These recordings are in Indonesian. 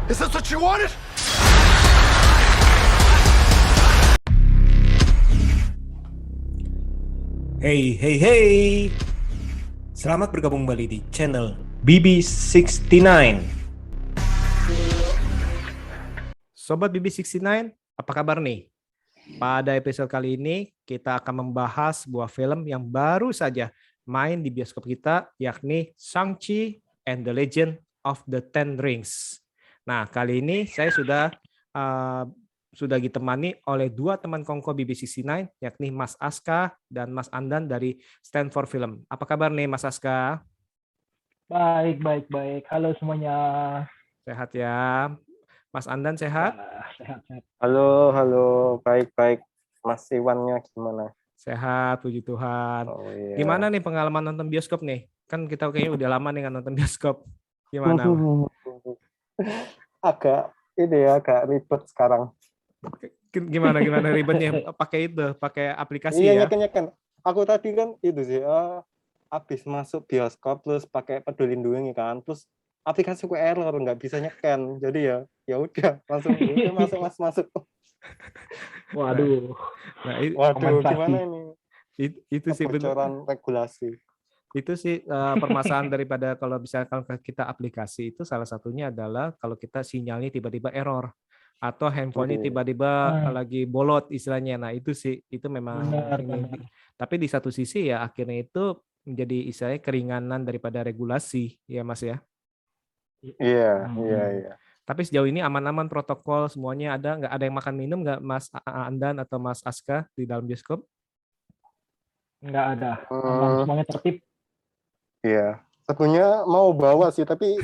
Is this what you wanted? Hey, hey, hey. Selamat bergabung kembali di channel BB69. Sobat BB69, apa kabar nih? Pada episode kali ini, kita akan membahas sebuah film yang baru saja main di bioskop kita, yakni Shang-Chi and the Legend of the Ten Rings. Nah, kali ini saya sudah ditemani oleh dua teman kongko BB69, yakni Mas Aska dan Mas Andan dari Stanford Film. Apa kabar nih, Mas Aska? Baik, baik, baik. Halo semuanya. Sehat ya? Mas Andan sehat? Sehat, sehat. Halo, baik-baik. Mas Iwannya gimana? Sehat, puji Tuhan. Oh iya. Gimana nih pengalaman nonton bioskop nih? Kan kita kayaknya udah lama nih kan nonton bioskop. Gimana? Agak ribet sekarang. Gimana ribetnya? Pakai aplikasi Iya, ya? nyeken. Aku tadi kan itu sih, habis masuk bioskop terus pakai Peduli Lindungi kan, terus aplikasiku error nggak bisa nyeken. Jadi ya udah langsung masuk. Waduh. Nah, Waduh, Kompensasi. gimana ini? itu sih Kebocoran regulasi. itu sih permasalahan daripada kalau misalkan kita aplikasi itu salah satunya adalah kalau kita sinyalnya tiba-tiba error atau handphonenya Oke. tiba-tiba lagi bolot istilahnya. Nah, itu sih itu memang Benar, ini. benar. Tapi di satu sisi ya akhirnya itu menjadi istilahnya keringanan daripada regulasi ya Mas ya. Iya. Tapi sejauh ini aman-aman protokol semuanya ada, nggak ada yang makan minum nggak Mas Andan atau Mas Aska di dalam bioskop? Nggak ada. Aman, semuanya tertib. Iya. Sebenarnya mau bawa sih, tapi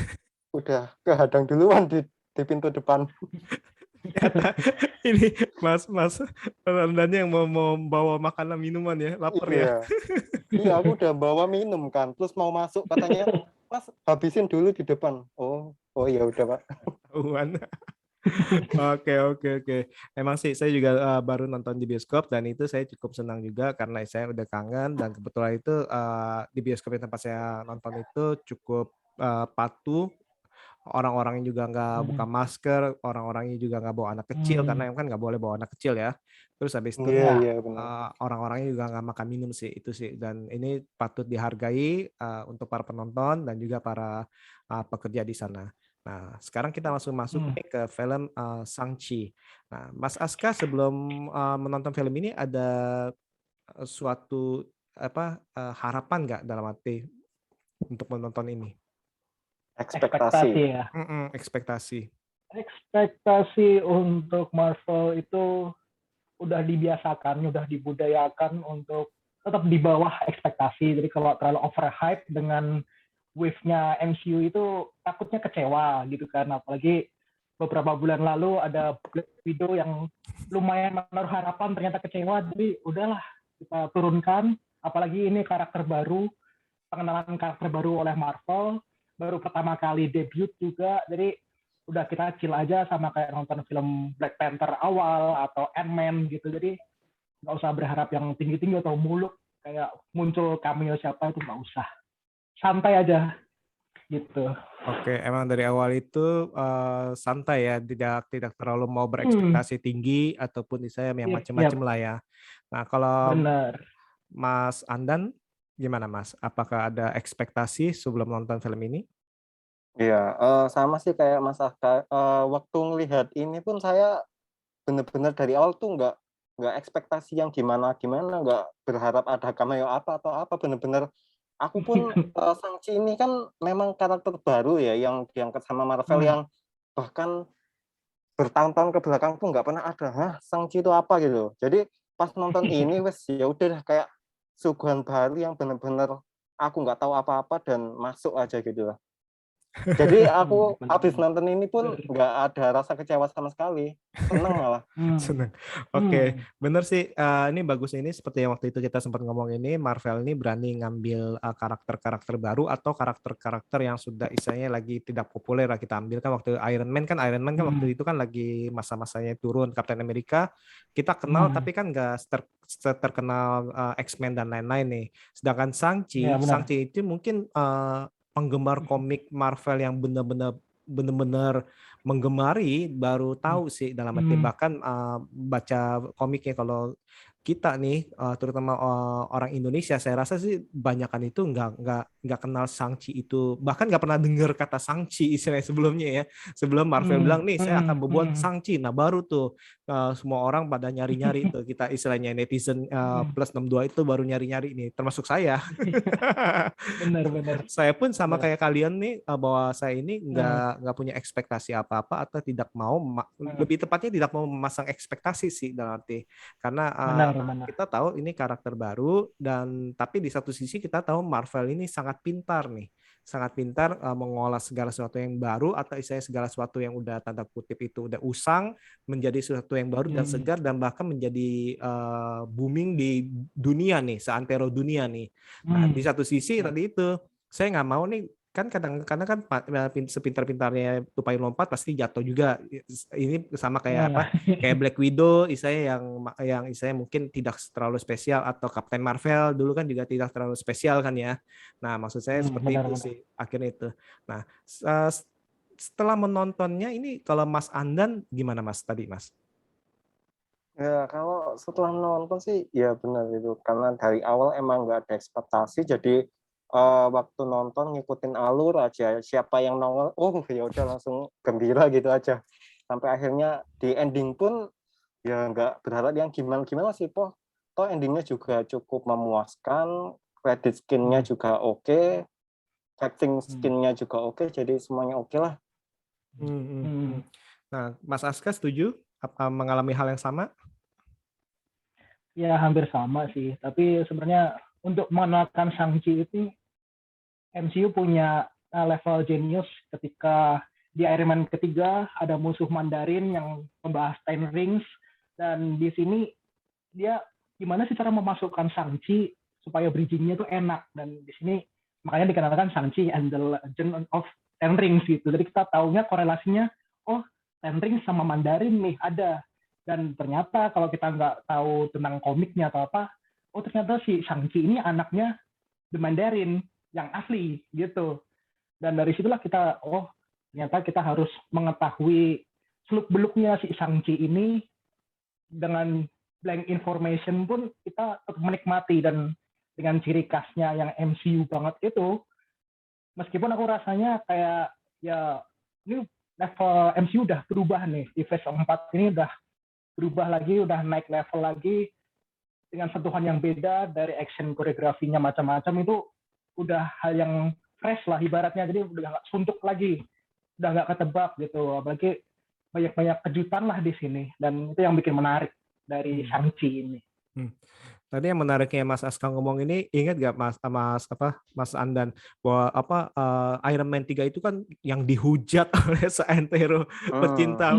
udah kehadang duluan di pintu depan. Ini Mas Andannya yang mau bawa makanan minuman ya, lapar ya. Iya, aku udah bawa minum kan, terus mau masuk katanya, Mas habisin dulu di depan. Oh ya udah Pak. Tahuan. Oke. Emang sih saya juga baru nonton di bioskop dan itu saya cukup senang juga karena saya udah kangen dan kebetulan itu di bioskop yang tempat saya nonton itu cukup patuh. Orang-orangnya juga nggak buka masker, orang-orangnya juga nggak bawa anak kecil karena kan nggak boleh bawa anak kecil ya. Terus habis itu Iya benar. orang-orangnya juga nggak makan minum sih itu sih dan ini patut dihargai untuk para penonton dan juga para pekerja di sana. Nah, sekarang kita langsung masuk nih ke film Shang-Chi. Nah, Mas Aska sebelum menonton film ini ada suatu harapan nggak dalam arti untuk menonton ini? Ekspektasi. ya. Ekspektasi. Ekspektasi untuk Marvel itu udah dibiasakan, udah dibudayakan untuk tetap di bawah ekspektasi. Jadi kalau terlalu overhype dengan wave-nya MCU itu takutnya kecewa gitu kan. Apalagi beberapa bulan lalu ada Black Widow yang lumayan menaruh harapan ternyata kecewa. Jadi udahlah kita turunkan. Apalagi ini karakter baru, pengenalan karakter baru oleh Marvel, baru pertama kali debut juga. Jadi udah kita chill aja sama kayak nonton film Black Panther awal atau Ant-Man gitu. Jadi nggak usah berharap yang tinggi-tinggi atau muluk kayak muncul cameo siapa itu nggak usah. Santai aja gitu. Oke, emang dari awal itu santai ya, tidak terlalu mau berekspektasi tinggi ataupun misalnya yang macam-macam lah ya. Nah, kalau Bener. Mas Andan gimana Mas? Apakah ada ekspektasi sebelum nonton film ini? Iya, sama sih kayak Mas Aka. Waktu ngelihat ini pun saya benar-benar dari awal tuh nggak ekspektasi yang gimana, nggak berharap ada cameo apa atau apa. Benar-benar aku pun Shang-Chi ini kan memang karakter baru ya yang diangkat sama Marvel yang bahkan bertahun-tahun ke belakang tuh nggak pernah ada. Shang-Chi itu apa gitu. Jadi pas nonton ini wes ya udah kayak suguhan baru yang benar-benar aku nggak tahu apa-apa dan masuk aja gitu lah. Jadi aku habis nonton ini pun nggak ada rasa kecewa sama sekali, seneng malah. Seneng. Oke, bener sih. Ini bagus ini seperti yang waktu itu kita sempat ngomong ini, Marvel ini berani ngambil karakter-karakter baru atau karakter-karakter yang sudah istilahnya lagi tidak populer lah kita ambil kan waktu Iron Man kan waktu itu kan lagi masa-masanya turun Captain America kita kenal tapi kan nggak terkenal X-Men dan lain-lain nih. Sedangkan Shang-Chi itu mungkin penggemar komik Marvel yang benar-benar benar-benar menggemari baru tahu sih dalam arti bahkan baca komiknya kalau kita nih terutama orang Indonesia saya rasa sih banyakan itu nggak kenal Shang-Chi itu bahkan nggak pernah dengar kata Shang-Chi istilahnya sebelumnya ya sebelum Marvel bilang nih saya akan membuat Shang-Chi nah baru tuh semua orang pada nyari-nyari itu kita istilahnya netizen plus 62 itu baru nyari-nyari nih termasuk saya. Benar-benar. Saya pun sama kayak kalian nih bahwa saya ini nggak punya ekspektasi apa-apa atau tidak mau lebih tepatnya tidak mau memasang ekspektasi sih dalam arti karena Benar. kita tahu ini karakter baru dan tapi di satu sisi kita tahu Marvel ini sangat pintar nih sangat pintar mengolah segala sesuatu yang baru atau istilahnya segala sesuatu yang udah tanda kutip itu udah usang menjadi sesuatu yang baru dan segar dan bahkan menjadi booming di dunia nih seantero dunia nih. Nah di satu sisi tadi itu saya nggak mau nih kan kadang-kadang kan sepintar-pintarnya tupai lompat pasti jatuh juga ini sama kayak apa kayak Black Widow istilahnya yang istilahnya mungkin tidak terlalu spesial atau Captain Marvel dulu kan juga tidak terlalu spesial kan ya nah maksud saya seperti itu sih akhirnya itu nah setelah menontonnya ini kalau Mas Andan gimana Mas tadi Mas? Ya kalau setelah nonton sih ya benar itu karena dari awal emang nggak ada ekspektasi jadi waktu nonton ngikutin alur aja siapa yang nongol ya udah langsung gembira gitu aja sampai akhirnya di ending pun ya nggak berharap yang gimana sih toh endingnya juga cukup memuaskan credit skinnya juga oke, acting skinnya juga oke jadi semuanya oke lah. Nah Mas Aska setuju apa mengalami hal yang sama? Ya hampir sama sih tapi sebenarnya untuk mengenalkan Shang-Chi itu MCU punya level genius ketika di Iron Man ketiga ada musuh Mandarin yang membahas Ten Rings dan di sini dia gimana sih cara memasukkan Shang-Chi supaya bridging-nya tuh enak dan di sini makanya dikenalkan Shang-Chi and the Legend of Ten Rings gitu. Jadi kita taunya korelasinya Ten Rings sama Mandarin nih ada dan ternyata kalau kita nggak tahu tentang komiknya atau apa ternyata si Shang-Chi ini anaknya The Mandarin yang asli gitu dan dari situlah kita ternyata kita harus mengetahui seluk beluknya si Shang-Chi ini dengan blank information pun kita tetap menikmati dan dengan ciri khasnya yang MCU banget itu meskipun aku rasanya kayak ya ini level MCU udah berubah nih di phase 4 ini udah berubah lagi udah naik level lagi dengan sentuhan yang beda dari action koreografinya macam-macam itu udah hal yang fresh lah ibaratnya jadi udah nggak suntuk lagi udah nggak ketebak gitu apalagi banyak kejutan lah di sini dan itu yang bikin menarik dari Shang-Chi ini. Tadi yang menariknya Mas Aska ngomong ini ingat gak Mas Andan bahwa Iron Man 3 itu kan yang dihujat oleh seantero pecinta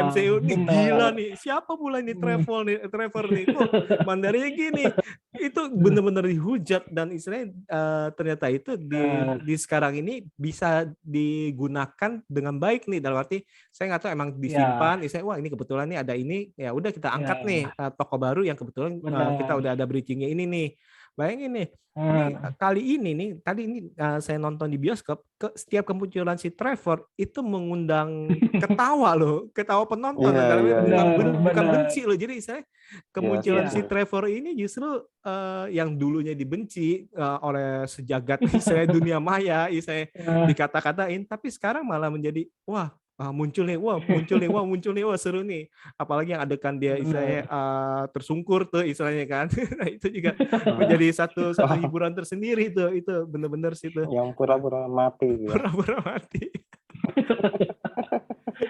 MCU nih gila nih siapa pula ini Trevor nih Mandarinnya gini itu benar-benar dihujat dan istilahnya ternyata itu di sekarang ini bisa digunakan dengan baik nih dalam arti saya nggak tahu emang disimpan istilahnya wah ini kebetulan nih ada ini ya udah kita angkat nih tokoh baru yang kebetulan kita udah ada bridging-nya ini nih. Bayangin nih, kali ini nih, tadi ini saya nonton di bioskop, setiap kemunculan si Trevor itu mengundang ketawa loh, ketawa penonton. Bukan benci loh. Jadi saya kemunculan si Trevor ini justru yang dulunya dibenci oleh sejagat saya dunia maya, saya dikata-katain, tapi sekarang malah menjadi muncul nih, wah seru nih. Apalagi yang adegan dia istilahnya tersungkur tuh istilahnya kan. Nah, itu juga menjadi satu hiburan tersendiri tuh. Itu benar-benar sih tuh. Yang pura-pura mati. Pura-pura mati.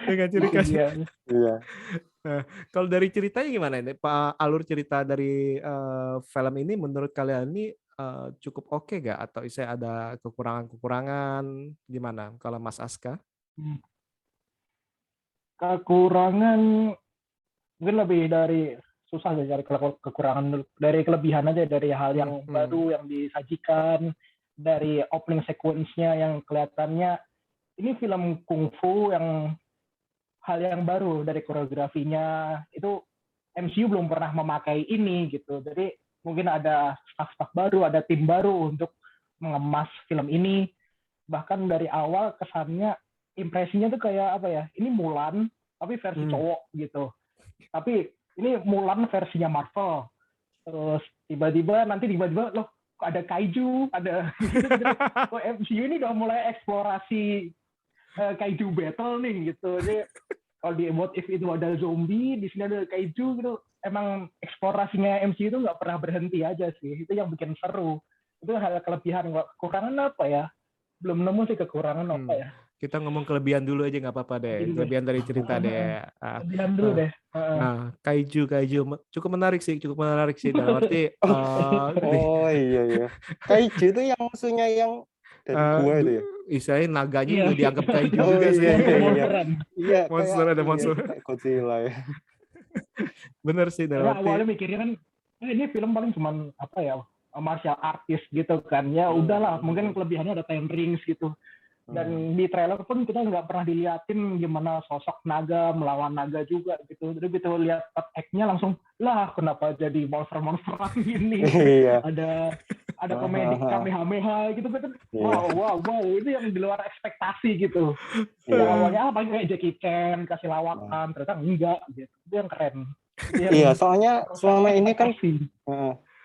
Dengan ciri khasnya. Iya. Nah, kalau dari ceritanya gimana nih? Alur cerita dari film ini menurut kalian ini cukup oke gak? Atau istilahnya ada kekurangan-kekurangan gimana? Kalau Mas Aska? Kekurangan mungkin lebih dari susah ya dari kekurangan dari kelebihan aja dari hal yang baru yang disajikan dari opening sequence-nya yang kelihatannya ini film kungfu yang hal yang baru dari koreografinya itu MCU belum pernah memakai ini gitu jadi mungkin ada staff baru ada tim baru untuk mengemas film ini bahkan dari awal kesannya impresinya tuh kayak apa ya? Ini Mulan tapi versi cowok gitu. Tapi ini Mulan versinya Marvel. Terus tiba-tiba loh kok ada kaiju, ada gitu. Kok MCU ini udah mulai eksplorasi kaiju battle nih gitu. Jadi kalau di What If itu ada zombie, di sini ada kaiju gitu. Emang eksplorasinya MCU itu nggak pernah berhenti aja sih. Itu yang bikin seru. Itu hal kelebihan. Kekurangan apa ya? Belum nemu sih kekurangan apa ya. Kita ngomong kelebihan dulu aja nggak apa-apa deh. Kelebihan dari cerita deh. Kelebihan dulu deh. Nah, kaiju cukup menarik sih dalam arti Oh iya. Kaiju itu yang musuhnya yang dari gua itu ya. istilahnya naganya juga dianggap kaiju Oh juga sih. Iya, Monster ada monster. Kayak Godzilla ya. Bener sih dalam arti. Awalnya mikirnya kan ini film paling cuman apa ya, martial artist gitu kan. Ya udahlah, mungkin kelebihannya ada Ten Rings gitu. Dan di trailer pun kita nggak pernah diliatin gimana sosok naga melawan naga juga gitu. Jadi begitu lihat act-nya langsung, lah kenapa jadi monster-monsteran gini. Iya. Ada komedi kamehameha gitu. Wow, itu yang di luar ekspektasi gitu. Yang awalnya paling kayak Jackie Chan kasih lawakan, ternyata enggak gitu. Itu yang keren. Iya, soalnya selama ini kan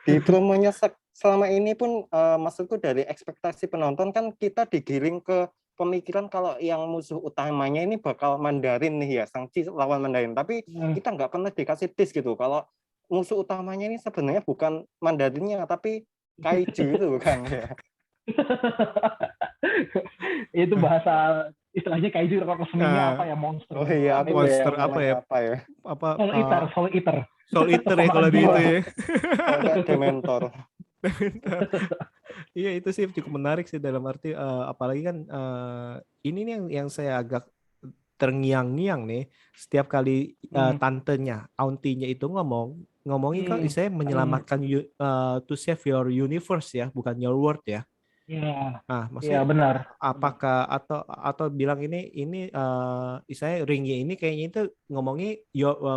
di promonya selama ini pun maksudku dari ekspektasi penonton kan kita digiring ke pemikiran kalau yang musuh utamanya ini bakal Mandarin nih ya, Shang-Chi lawan Mandarin. Tapi kita nggak pernah dikasih tease gitu kalau musuh utamanya ini sebenarnya bukan Mandarinnya tapi kaiju itu kan ya. Itu bahasa istilahnya kaiju kalau resminya apa ya, monster. Oh iya, monster apa ya? Soul Eater. Soul Eater ya kalau di itu ya. Dementor. Iya itu sih cukup menarik sih dalam arti apalagi kan ini nih yang saya agak terngiang-ngiang nih setiap kali tantenya, auntinya itu ngomongin kan saya menyelamatkan to save your universe ya, bukan your world ya. Maksudnya benar. Apakah atau bilang ini istilahnya ringnya ini kayaknya itu ngomongnya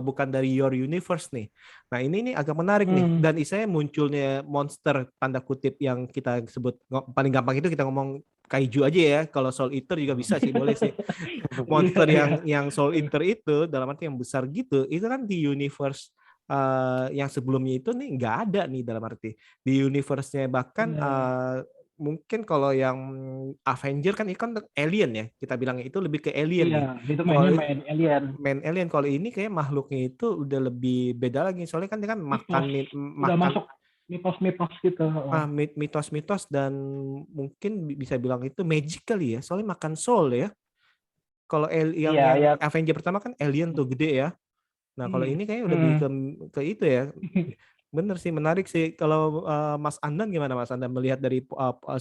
bukan dari your universe nih. Nah ini agak menarik nih dan istilahnya munculnya monster tanda kutip yang kita sebut paling gampang itu kita ngomong kaiju aja ya. Kalau Soul Eater juga bisa sih, boleh sih. Monster yang Soul Eater itu dalam arti yang besar gitu, itu kan di universe yang sebelumnya itu nih nggak ada nih dalam arti di universe-nya bahkan mungkin kalau yang Avenger kan itu kan alien ya, kita bilangnya itu lebih ke alien nih. Itu main alien. Main alien. Kalau ini kayak makhluknya itu udah lebih beda lagi, soalnya kan dia kan udah masuk mitos-mitos gitu. Mitos-mitos dan mungkin bisa bilang itu magic kali ya, soalnya makan soul ya. Kalau yang Avenger pertama kan alien tuh gede ya. Nah kalau ini kayaknya lebih ke itu ya. Bener sih, menarik sih. Kalau Mas Andan gimana Mas Andan melihat dari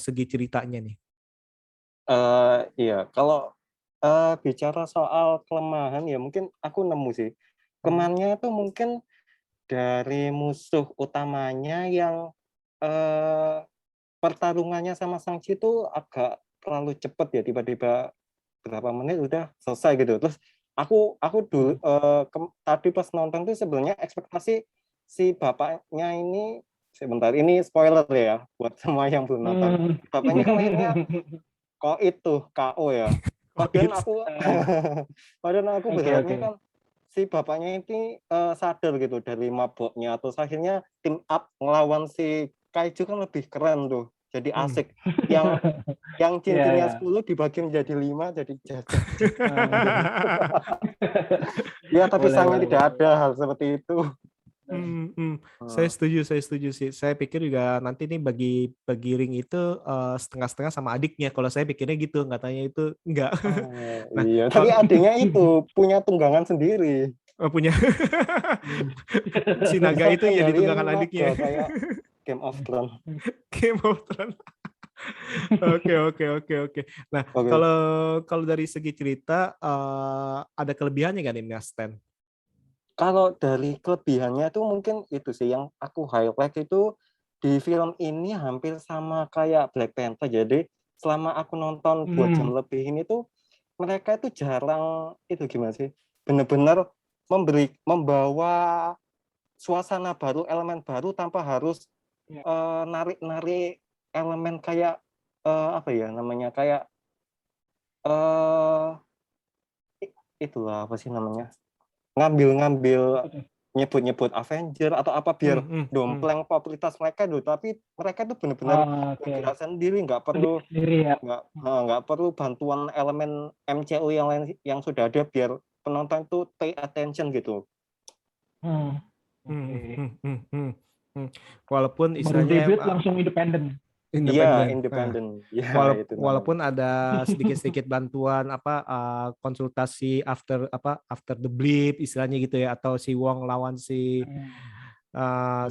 segi ceritanya nih? Iya, kalau bicara soal kelemahan ya mungkin aku nemu sih. Kelemahannya itu mungkin dari musuh utamanya yang pertarungannya sama Shang-Chi itu agak terlalu cepat ya, tiba-tiba berapa menit udah selesai gitu. Terus aku dulu tadi pas nonton tuh sebenarnya ekspektasi si bapaknya ini, sebentar ini spoiler ya buat semua yang belum nonton. Bapaknya kan akhirnya KO ya. Padahal aku berharapnya kan si bapaknya ini sadar gitu dari maboknya, atau akhirnya team up ngelawan si kaiju kan lebih keren tuh. Jadi asik. Yang cincinnya 10 dibagi menjadi 5 jadi jajan. Ya tapi sayangnya tidak ada hal seperti itu. Saya setuju sih. Saya pikir juga nanti nih bagi ring itu setengah-setengah sama adiknya. Kalau saya pikirnya gitu, nggak tanya itu enggak. Iya, tapi adiknya itu punya tunggangan sendiri. Punya si naga itu jadi tunggangan adiknya. Kayak Game of Thrones. Game of Thrones. Oke. Nah, kalau dari segi cerita ada kelebihannya nggak nih Mas Stan? Kalau dari kelebihannya itu mungkin itu sih yang aku highlight itu di film ini hampir sama kayak Black Panther. Jadi selama aku nonton 2 jam lebih ini tuh mereka itu jarang itu gimana sih? Benar-benar membawa suasana baru, elemen baru tanpa harus narik-narik elemen kayak apa ya namanya, kayak eh itulah apa sih namanya? Ngambil Gitu. nyebut-nyebut Avenger atau apa biar dompleng popularitas mereka dulu, tapi mereka tuh benar-benar Oke. bergerak sendiri, Sendiri ya. nggak perlu bantuan elemen MCU yang lain yang sudah ada biar penonton tuh pay attention gitu. Oke. Walaupun Baru istilahnya debut langsung independen. Iya, independen. Nah, independen. Ya, itu namanya. walaupun ada sedikit-sedikit bantuan konsultasi after the blip istilahnya gitu ya, atau si Wong lawan si Wong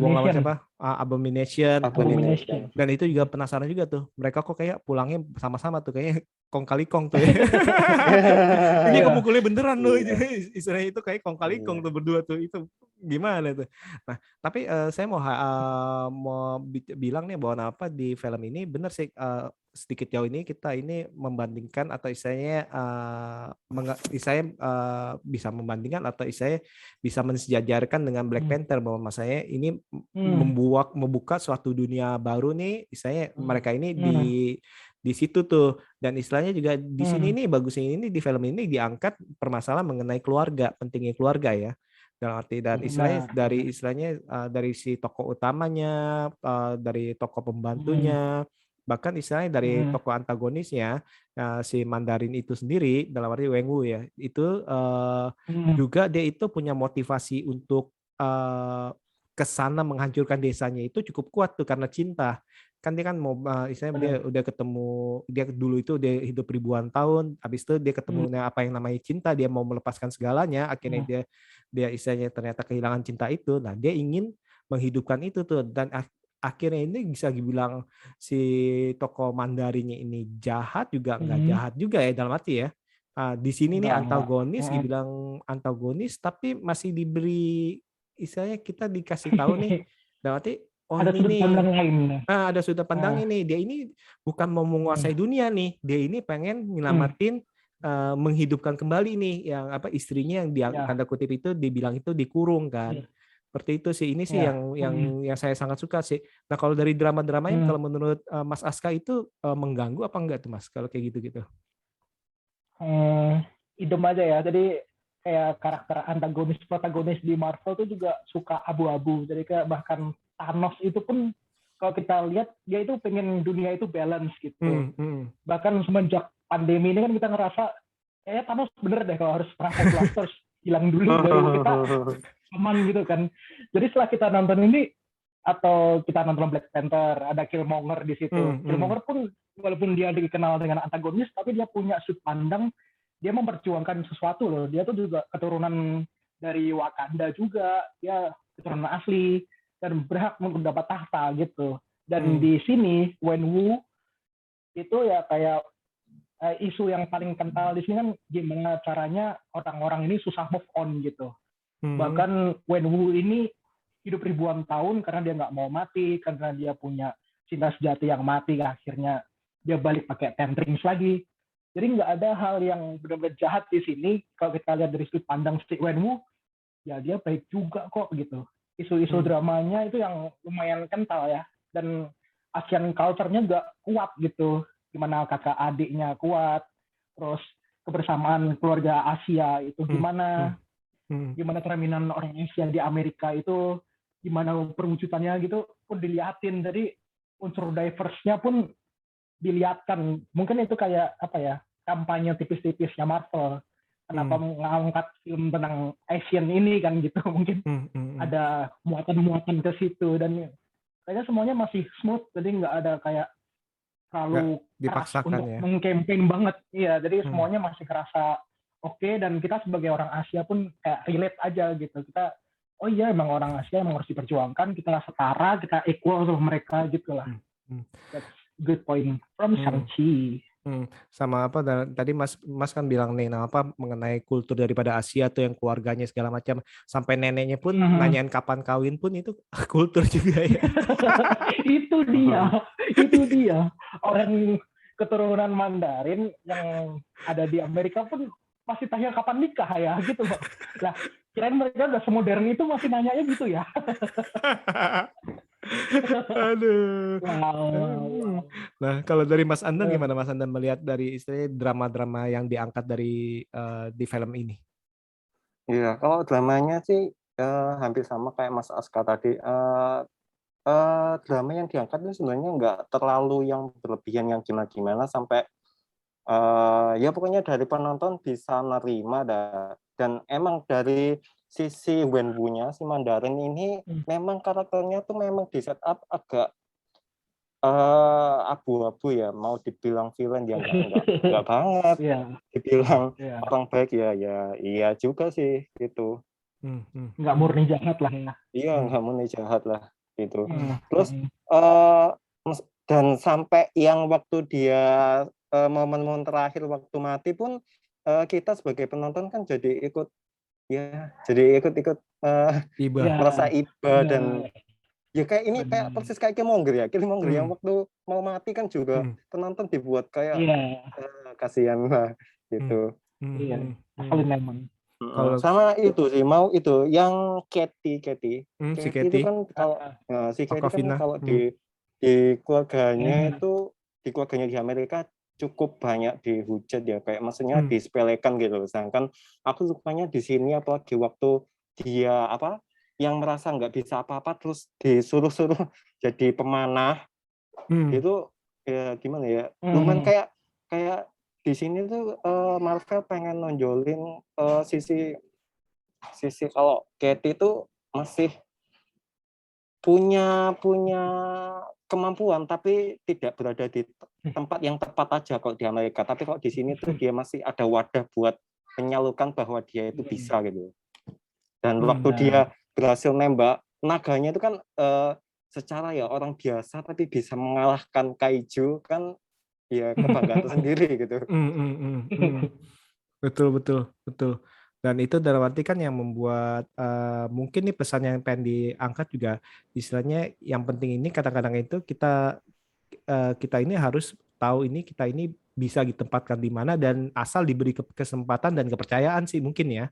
lawan Abomination. siapa? Abomination. Abomination. Dan itu juga penasaran juga tuh. Mereka kok kayak pulangnya sama-sama tuh, kayaknya kong kali kong tuh. Ini Iya. ngemukulnya beneran loh. Iya. Istilahnya itu kayak kong kali kong tuh berdua tuh. Itu gimana tuh. Nah, tapi saya mau bilang nih bahwa apa di film ini bener sih, sedikit jauh ini kita ini membandingkan atau istilahnya bisa membandingkan atau istilahnya bisa mensejajarkan dengan Black Panther, bahwa masanya ini membuka suatu dunia baru nih, istilahnya mereka ini di situ tuh. Dan istilahnya juga di sini nih bagusnya ini di film ini diangkat permasalahan mengenai keluarga, pentingnya keluarga ya. Dalam arti dan istilahnya dari si tokoh utamanya, dari tokoh pembantunya, bahkan istilahnya dari tokoh antagonisnya, si Mandarin itu sendiri, dalam arti Weng Wu ya, itu juga dia itu punya motivasi untuk ke sana menghancurkan desanya itu cukup kuat tuh karena cinta. Kan dia kan mau istilahnya dia udah ketemu, dia dulu itu dia hidup ribuan tahun, habis itu dia ketemu apa yang namanya cinta, dia mau melepaskan segalanya, akhirnya dia istilahnya ternyata kehilangan cinta itu. Nah, dia ingin menghidupkan itu tuh, dan akhirnya ini bisa dibilang si tokoh Mandarinnya ini jahat juga nggak jahat juga ya, dalam arti ya. Di sini nih antagonis, dibilang antagonis, tapi masih diberi istilahnya kita dikasih tahu nih, dalam arti ada ini sudut nih, pandang lain. ada sudut pandang ini. Dia ini bukan mau menguasai dunia nih, dia ini pengen nyelamatin, menghidupkan kembali nih yang istrinya yang tanda kutip itu dibilang itu dikurung kan. Seperti itu sih. Ini sih yang saya sangat suka sih. Nah, kalau dari drama-dramanya, kalau menurut Mas Aska itu mengganggu apa enggak tuh Mas kalau kayak gitu-gitu? Idem aja ya. Jadi kayak karakter antagonis protagonis di Marvel tuh juga suka abu-abu. Jadi kayak bahkan Thanos itu pun kalau kita lihat dia itu pengen dunia itu balance gitu. Bahkan semenjak pandemi ini kan kita ngerasa Thanos bener deh kalau harus perang terus hilang dulu baru kita aman gitu kan. Jadi setelah kita nonton ini atau kita nonton Black Panther, ada Killmonger di situ. Killmonger pun walaupun dia dikenal dengan antagonis, tapi dia punya sudut pandang, dia memperjuangkan sesuatu loh. Dia tuh juga keturunan dari Wakanda juga, dia keturunan asli dan berhak untuk dapat tahta gitu. Dan di sini Wen Wu itu ya kayak isu yang paling kental di sini kan gimana caranya orang-orang ini susah move on gitu. Bahkan Wen Wu ini hidup ribuan tahun karena dia nggak mau mati, karena dia punya cinta sejati yang mati, akhirnya dia balik pakai Ten Rings lagi. Jadi nggak ada hal yang benar-benar jahat di sini. Kalau kita lihat dari sudut pandang si Wen Wu, ya dia baik juga kok gitu. Isu-isu dramanya itu yang lumayan kental ya. Dan Asian culture-nya juga kuat gitu. Gimana kakak adiknya kuat, terus kebersamaan keluarga Asia itu gimana cerminan orang Asia di Amerika itu gimana perwujudannya gitu pun diliatin. Jadi unsur diverse-nya pun dilihatkan. Mungkin itu kayak kampanye tipis-tipisnya Marvel. Kenapa mengangkat film tentang Asian ini kan gitu. Mungkin ada muatan-muatan ke situ dan kayaknya semuanya masih smooth. Jadi nggak ada kayak terlalu keras untuk mengcampaign banget. Iya, jadi semuanya masih kerasa oke, dan kita sebagai orang Asia pun kayak relate aja gitu. Kita oh iya emang orang Asia emang harus diperjuangkan, kita setara, kita equal sama mereka gitu lah. That's good point from Shang-Chi. Sama tadi Mas kan bilang nih mengenai kultur daripada Asia tuh yang keluarganya segala macam, sampai neneknya pun nanyain kapan kawin pun itu kultur juga ya. Itu dia orang keturunan Mandarin yang ada di Amerika pun masih tanya kapan nikah ya gitu loh. Lah, kirain mereka udah semodern itu masih nanyanya gitu ya. Aduh. Wow, wow, wow. Nah, kalau dari Mas Andan Eh, gimana Mas Andan melihat dari istilahnya drama-drama yang diangkat dari di film ini? Iya, kalau dramanya sih hampir sama kayak Mas Aska tadi. Drama yang diangkat itu sebenarnya nggak terlalu yang berlebihan yang gimana-gimana sampai ya pokoknya dari penonton bisa nerima dan emang dari sisi Wenwu-nya si Mandarin ini hmm, memang karakternya tuh memang di set up agak abu-abu ya, mau dibilang villain ya nggak banget, Iya, Hmm, dibilang iya. orang baik ya iya juga sih gitu. hmm, hmm, Nggak hmm, murni jahat lah ya. Iya, hmm, nggak murni jahat lah gitu. hmm, Hmm, Terus hmm, eh dan sampai yang waktu dia momen-momen terakhir waktu mati pun kita sebagai penonton kan jadi ikut Iba. iya, merasa iba dan benar, ya kayak ini kayak benar. persis kayak Killmonger ya. Killmonger yang Hmm, waktu mau mati kan juga hmm, penonton dibuat kayak Iya, kasihan lah hmm, gitu. hmm, iya. hmm, hmm. Asalin memang. Kalau Sama itu sih mau itu yang si Katie itu Katie, kan Ah, kalau ah. si Katie kan Aquafina, kalau hmm, di keluarganya Eh, itu di keluarganya di Amerika cukup banyak dihujat ya kayak maksudnya hmm, disepelekan gitu loh. Sedangkan aku sukanya di sini apalagi waktu dia apa yang merasa nggak bisa apa-apa terus disuruh-suruh jadi pemanah hmm, itu ya gimana ya lumayan hmm, kayak kayak di sini tuh Marvel pengen nonjolin sisi sisi kalau Katie itu masih punya punya kemampuan tapi tidak berada di tempat yang tepat aja kalau di Amerika. Tapi kalau di sini tuh dia masih ada wadah buat menyalurkan bahwa dia itu hmm, bisa gitu. Dan hmm, waktu benar. dia berhasil nembak naganya itu kan secara ya orang biasa tapi bisa mengalahkan kaiju kan ya kebanggaan tersendiri gitu. hmm, hmm, hmm, hmm. Betul, betul, betul. Dan itu dalam arti kan yang membuat mungkin nih pesan yang pengen diangkat juga istilahnya yang penting ini kadang-kadang itu kita ini harus tahu ini kita ini bisa ditempatkan di mana dan asal diberi kesempatan dan kepercayaan sih mungkin ya.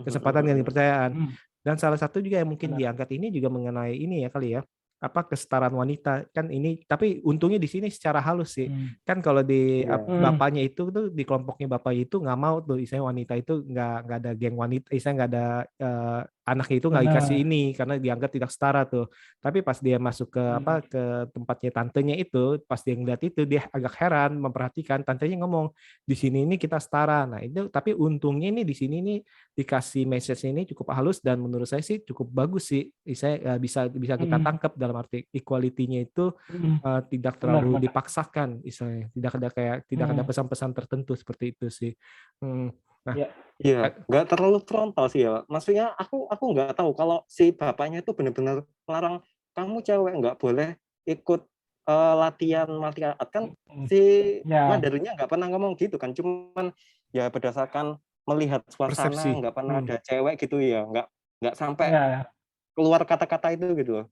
Kesempatan dan kepercayaan. Hmm, Dan salah satu juga yang mungkin benar. diangkat ini juga mengenai ini ya kali ya. Apa kesetaraan wanita kan ini tapi untungnya di sini secara halus sih Hmm, kan kalau di Iya. hmm, bapaknya itu tuh di kelompoknya bapak itu nggak mau tuh istilahnya wanita itu nggak ada geng wanita istilahnya nggak ada anaknya itu nggak dikasih benar. ini karena dianggap tidak setara tuh tapi pas dia masuk ke apa Benar. ke tempatnya tantenya itu pas dia ngeliat itu dia agak heran memperhatikan tantenya ngomong di sini ini kita setara nah itu tapi untungnya ini di sini ini dikasih message ini cukup halus dan menurut saya sih cukup bagus sih saya bisa bisa kita Hmm, tangkap dalam arti equality-nya itu hmm, tidak benar, terlalu benar. dipaksakan misalnya tidak ada Hmm, pesan-pesan tertentu seperti itu sih. Nah ya. Iya, nggak terlalu frontal sih ya. Maksudnya aku nggak tahu kalau si bapaknya itu benar-benar melarang kamu cewek nggak boleh ikut latihan martial art kan Hmm, si ya. Mandarinnya nggak pernah ngomong gitu kan. Cuman ya berdasarkan melihat suasana persepsi. nggak pernah Hmm, ada cewek gitu ya, nggak sampai Ya. keluar kata-kata itu gitu loh.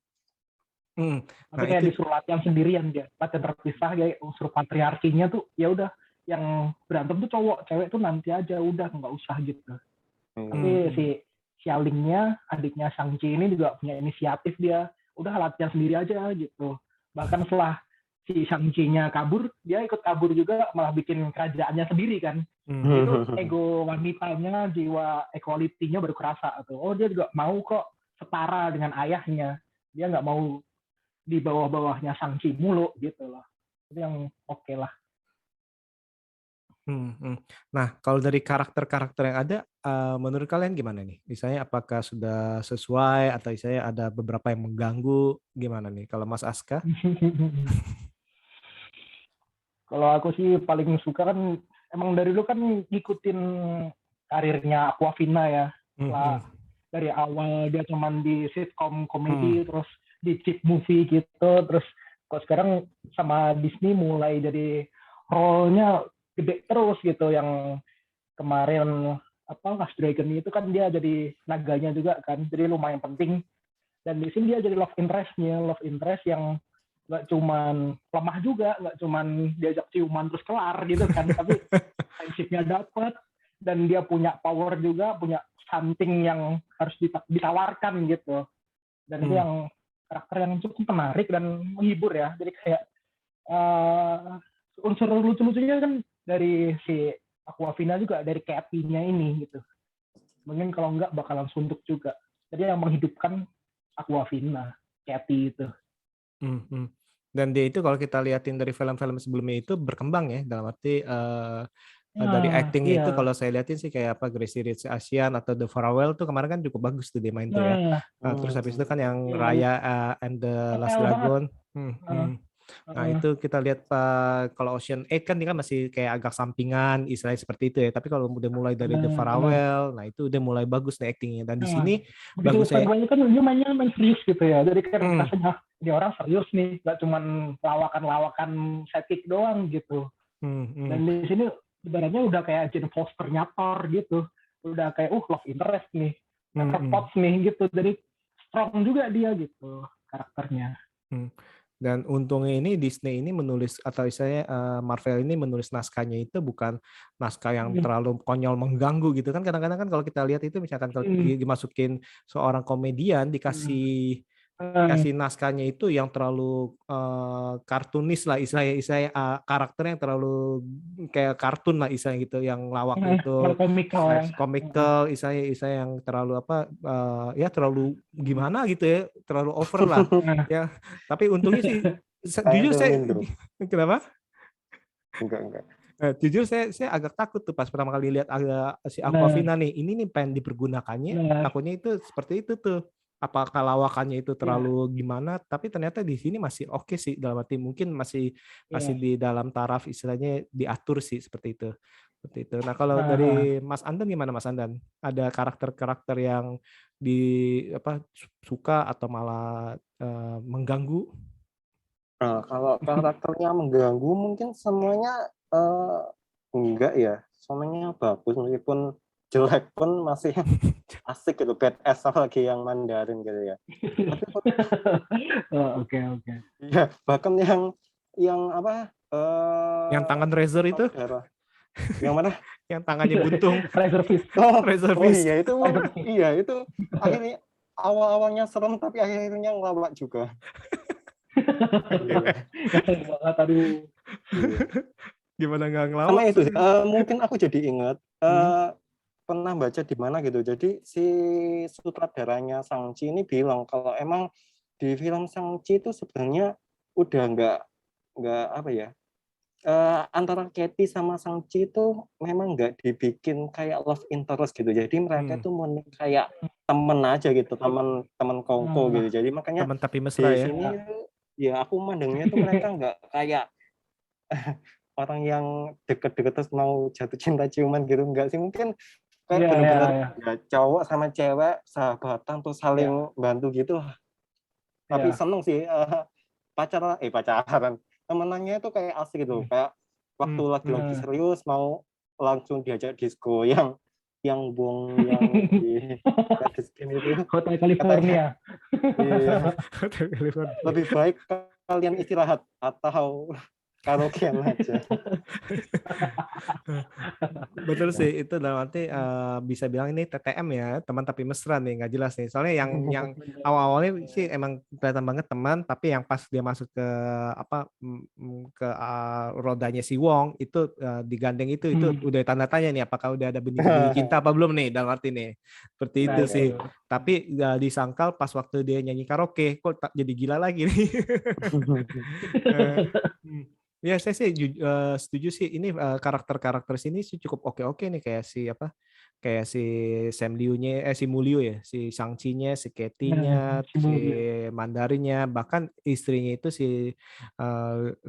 hmm. Tapi Nah kayak itu disuruh latihan sendirian dia, latihan terpisah ya unsur patriarkinya tuh ya udah yang berantem tuh cowok, cewek tuh nanti aja udah nggak usah gitu. Tapi Hmm. hmm, si hmm, Xiaolingnya, adiknya Shang-Chi ini juga punya inisiatif dia, udah latihan sendiri aja gitu. Bahkan setelah si Shang-Chi-nya kabur, dia ikut kabur juga malah bikin kerajaannya sendiri kan. hmm, Jadi itu ego wanitanya, jiwa equality-nya baru kerasa tuh. Oh dia juga mau kok setara dengan ayahnya. Dia nggak mau di bawah-bawahnya Shang-Chi mulu gitu loh. Itu yang oke lah. hmm, hmm. Nah kalau dari karakter-karakter yang ada menurut kalian gimana nih? Misalnya apakah sudah sesuai atau misalnya ada beberapa yang mengganggu gimana nih? Kalau Mas Aska? Kalau aku sih paling suka kan emang dari dulu kan ngikutin karirnya Aquafina ya. Hmm, Lah hmm, dari awal dia cuman di sitcom hmm, komedi terus di cheap movie gitu terus kok sekarang sama Disney mulai jadi role-nya gede terus gitu yang kemarin apa Last Dragon itu kan dia jadi naganya juga kan jadi lumayan penting dan di sini dia jadi love interest yang nggak cuman lemah juga nggak cuman diajak ciuman terus kelar gitu kan tapi friendship-nya dapat dan dia punya power juga punya something yang harus ditawarkan gitu dan itu hmm, yang karakter yang cukup menarik dan menghibur ya. Jadi kayak unsur lucu-lucunya kan dari si Aquafina juga, dari Katy-nya ini gitu. Mungkin kalau enggak bakalan suntuk juga. Jadi yang menghidupkan Aquafina, Katy itu. Dan dia itu kalau kita liatin dari film-film sebelumnya itu berkembang ya, dalam arti dari actingnya itu kalau saya liatin sih kayak apa, Crazy Rich Asian atau The Farewell tuh kemarin kan cukup bagus tuh dia main tuh ya. Terus habis itu kan yang Raya and the Last Dragon. Nah itu kita lihat kalau Ocean 8 kan dia kan masih kayak agak sampingan istilahnya seperti itu ya. Tapi kalau udah mulai dari The Farewell, nah itu udah mulai bagus nih actingnya. Dan di sini bagus ya. Kan dia main serius gitu ya. Jadi kan rasanya ini orang serius nih, nggak cuma lawakan-lawakan sidekick doang gitu. Dan di sini sebenarnya udah kayak Jane Foster-nya Thor gitu. Udah kayak love interest nih, Potts nih gitu. Jadi strong juga dia gitu karakternya. Dan untungnya ini Disney ini menulis, atau istilahnya Marvel ini menulis naskahnya itu bukan naskah yang terlalu konyol mengganggu gitu kan. Kadang-kadang kan kalau kita lihat itu misalkan kalau dimasukin seorang komedian dikasih naskahnya itu yang terlalu kartunis lah istilahnya, karakter yang terlalu kayak kartun lah istilahnya gitu, yang lawak itu komikal istilahnya yang terlalu ya terlalu gimana gitu ya, terlalu over lah ya. Tapi untungnya sih jujur saya kenapa? Enggak. Jujur saya agak takut tuh pas pertama kali lihat si Aquafina nih, ini nih pengen dipergunakannya, takutnya itu seperti itu tuh. Apakah lawakannya itu terlalu gimana, tapi ternyata di sini masih oke sih, dalam arti mungkin masih di dalam taraf istilahnya diatur sih seperti itu. Nah kalau dari Mas Andan gimana Mas Andan? Ada karakter-karakter yang suka atau malah mengganggu? Kalau karakternya mengganggu mungkin semuanya enggak ya, semuanya bagus, meskipun jelek pun masih asik gitu, badass apalagi yang Mandarin gitu ya. Oke. Ya, bahkan yang apa? Yang tangan Razor itu? Yang mana? Yang tangannya buntung. Razor Fist. Iya itu akhirnya awal-awalnya serem tapi akhirnya ngelawak juga. Gimana nggak ngelawak? Sama itu mungkin aku jadi ingat pernah baca di mana gitu. Jadi si sutradaranya Shang-Chi ini bilang kalau emang di film Shang-Chi itu sebenarnya udah nggak apa ya, antara Katy sama Shang-Chi itu memang nggak dibikin kayak love interest gitu. Jadi mereka itu mau kayak temen aja gitu, teman kongko gitu. Jadi makanya teman tapi mesra di sini ya aku mandangnya tuh mereka nggak kayak orang yang deket-deket terus mau jatuh cinta ciuman gitu, enggak sih, mungkin kayak benar-benar ya cowok sama cewek sahabatan tuh saling bantu gitu. Tapi seneng sih pacaran temenannya itu kayak asik gitu, kayak waktu lagi serius mau langsung diajak disco yang buang yang di skin itu Hotel California. Iya. Lebih baik kalian istirahat atau karaokean aja. Betul sih, itu dalam arti bisa bilang ini TTM ya, teman tapi mesra nih, nggak jelas nih. Soalnya yang awal-awalnya sih emang kelihatan banget teman, tapi yang pas dia masuk ke rodanya si Wong itu digandeng itu udah tanda tanya nih, apakah udah ada benih-benih cinta apa belum nih, dalam arti nih. Seperti itu sih. Tapi disangkal pas waktu dia nyanyi karaoke kok jadi gila lagi nih. Ya saya sih setuju sih, ini karakter-karakter sini sih cukup oke nih, kayak si Sam Liu-nya, si Mulio ya, si Shang-Chi-nya, si Katy-nya, si Mandarin-nya, bahkan istrinya itu si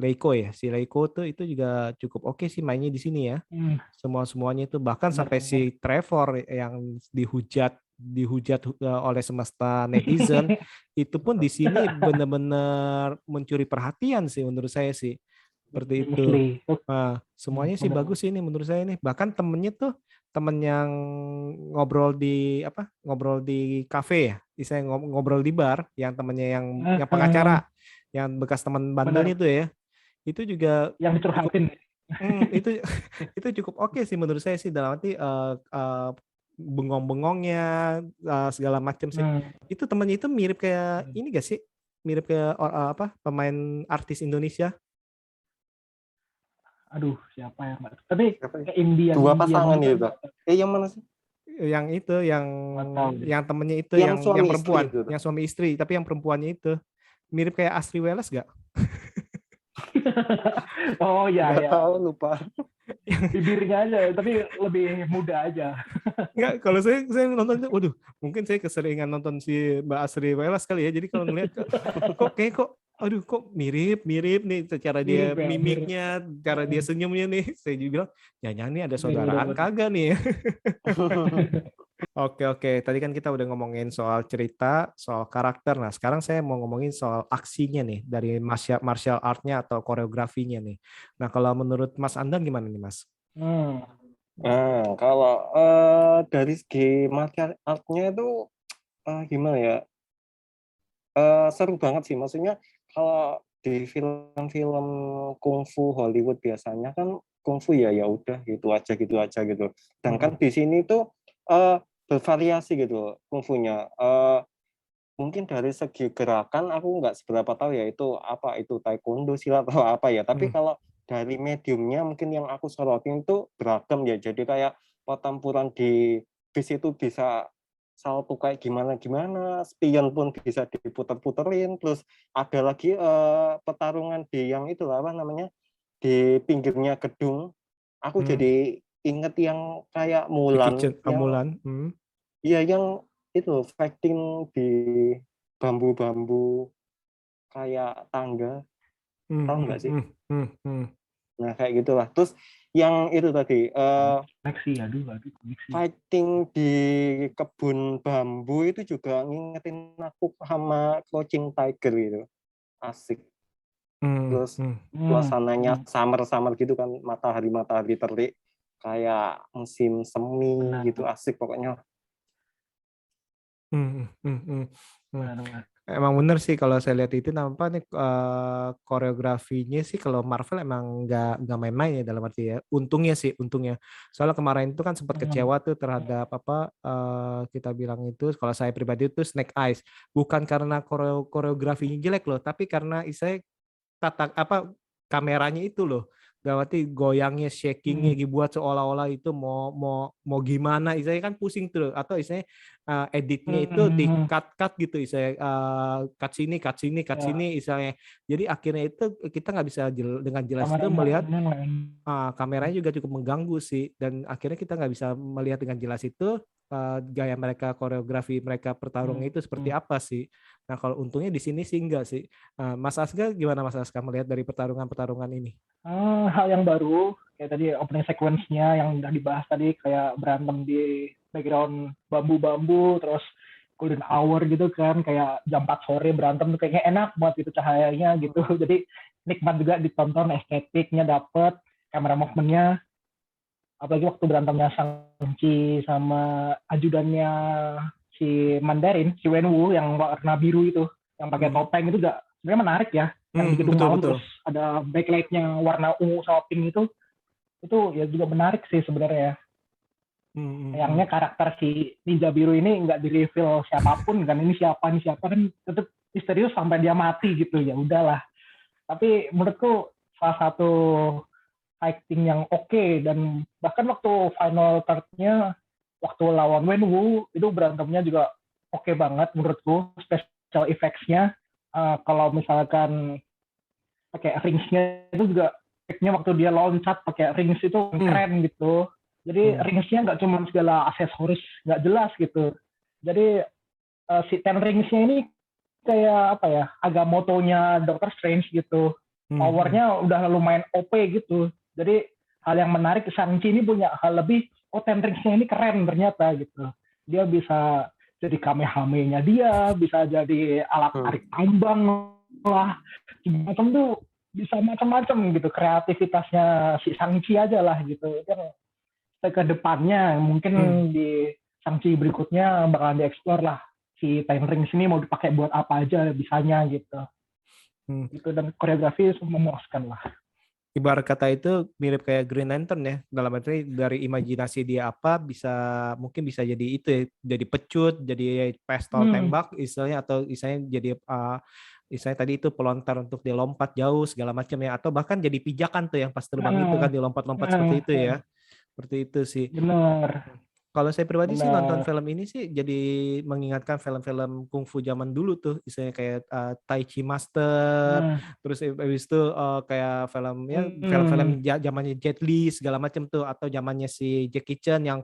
Leiko ya, si Leiko tuh itu juga cukup oke sih mainnya di sini ya. Semuanya itu, bahkan sampai si Trevor yang dihujat oleh semesta netizen itu pun di sini benar-benar mencuri perhatian sih menurut saya sih. Seperti itu. Nah, semuanya sih bagus ini menurut saya nih. Bahkan temennya tuh temen yang ngobrol di kafe ya, misalnya ngobrol di bar, yang temennya yang pengacara, yang bekas teman bandelnya itu ya, itu juga yang dicurhatin. Itu cukup oke sih menurut saya sih, dalam arti bengong-bengongnya segala macam sih. Itu temennya itu mirip kayak ini gak sih? mirip ke pemain artis Indonesia. Aduh, siapa ya? Tapi Siapa ya? kayak Indian Dua Indian pasangan gitu. gitu. Yang mana sih? Yang itu, Nggak tahu deh. yang temennya itu, Yang yang suami perempuan, istri itu. yang suami istri, tapi yang perempuannya itu mirip kayak Asri Welas gak? Oh ya Nggak ya. tahu, lupa. Bibirnya aja, tapi lebih muda aja. Enggak, kalau saya nonton itu, waduh, mungkin saya keseringan nonton si Mbak Asri Welas kali ya. Jadi kalau ngelihat aduh kok mirip nih cara dia Mirip ya, mirip. mimiknya, cara dia senyumnya nih. Saya juga bilang, jangan nih ada saudaraan Bener-bener. kagak nih ya. Oke. Tadi kan kita udah ngomongin soal cerita, soal karakter. Nah, sekarang saya mau ngomongin soal aksinya nih, dari martial art-nya atau koreografinya nih. Nah, kalau menurut Mas Andan gimana nih, Mas? Nah, kalau dari segi martial art-nya itu gimana ya? Seru banget sih. Maksudnya kalau di film-film kungfu Hollywood biasanya kan kungfu ya udah gitu aja gitu. Sedangkan di sini tuh bervariasi gitu kungfunya. Mungkin dari segi gerakan aku nggak seberapa tahu ya itu apa itu taekwondo, silat atau apa ya. Tapi kalau dari mediumnya mungkin yang aku sorotin itu beragam ya. Jadi kayak pertempuran di bis itu bisa salto kayak gimana, spion pun bisa diputer-puterin. Terus ada lagi pertarungan di yang itu apa namanya di pinggirnya gedung. Aku jadi inget yang kayak Mulan, yang Mulan. iya yang itu fighting di bambu-bambu kayak tangga, tahu nggak sih? Nah kayak gitulah. Terus yang itu tadi fighting di kebun bambu itu juga ngingetin aku sama Crouching Tiger gitu, asik. Terus suasananya summer gitu kan, matahari terik kayak musim semi gitu, asik pokoknya. Emang bener sih kalau saya lihat itu nampak nih koreografinya sih kalau Marvel emang nggak main-main ya dalam arti ya. Untungnya. Soalnya kemarin itu kan sempat kecewa tuh terhadap kita bilang itu kalau saya pribadi itu Snake Eyes. Bukan karena koreografinya jelek loh, tapi karena kameranya itu loh. Berarti goyangnya, shakingnya dibuat seolah-olah itu mau gimana, istilahnya kan pusing tuh, atau istilahnya editnya itu di cut gitu, istilahnya cut sini, istilahnya. Jadi akhirnya itu kita nggak bisa dengan jelas itu melihat kameranya juga cukup mengganggu sih, dan akhirnya kita nggak bisa melihat dengan jelas itu gaya mereka, koreografi mereka pertarung itu seperti apa sih. Nah kalau untungnya di sini sih enggak sih. Mas Asga gimana Mas Asga melihat dari pertarungan ini? Hal yang baru kayak tadi opening sequence-nya yang udah dibahas tadi, kayak berantem di background bambu-bambu, terus golden hour gitu kan, kayak jam 4 sore berantem tuh kayaknya enak banget gitu cahayanya gitu. Jadi nikmat juga ditonton, estetiknya dapet, kamera movement-nya, apalagi waktu berantemnya Shang-Chi sama ajudannya si Mandarin, si Wenwu yang warna biru itu, yang pakai topeng itu juga sebenarnya menarik ya. Yang di gedung malam terus ada backlight-nya warna ungu sama pink itu ya juga menarik sih sebenarnya. Sayangnya karakter si ninja biru ini nggak di-reveal siapapun kan, ini siapa kan tetap misterius sampai dia mati gitu, ya udahlah. Tapi menurutku salah satu fighting yang oke, dan bahkan waktu final third-nya waktu lawan Wenwu itu berantemnya juga oke banget menurutku. Special effects-nya kalau misalkan pakai rings-nya itu juga efeknya waktu dia loncat pakai rings itu keren gitu. Jadi rings-nya nggak cuma segala aksesoris nggak jelas gitu. Jadi si Ten Rings-nya ini kayak apa ya, agak motonya Doctor Strange gitu. Powernya udah lumayan OP gitu. Jadi hal yang menarik, Shang-Chi ini punya hal lebih, Ten Rings-nya ini keren ternyata gitu. Dia bisa jadi Kamehameha-nya dia, bisa jadi alat tarik tambang lah, macam tuh bisa macam-macam gitu, kreativitasnya si Shang-Chi aja lah gitu. Yang ke depannya mungkin di Shang-Chi berikutnya bakalan dieksplor lah si Ten Rings ini mau dipakai buat apa aja bisanya gitu. Gitu, dan koreografi memuaskan lah. Ibarat kata itu mirip kayak Green Lantern ya, dalam arti dari imajinasi dia apa mungkin bisa jadi itu ya, jadi pecut, jadi pistol tembak istilahnya, atau istilahnya jadi Misalnya tadi itu pelontar untuk dia lompat jauh segala macam ya, atau bahkan jadi pijakan tuh yang pas terbang itu kan Nah, dilompat-lompat seperti nah, itu ya. Seperti itu sih. benar, Kalau saya pribadi sih nonton benar. film ini sih jadi mengingatkan film-film kungfu zaman dulu tuh, misalnya kayak Tai Chi Master, Hmm, terus habis itu kayak film ya film-film hmm, zamannya Jet Li segala macam tuh, atau zamannya si Jackie Chan yang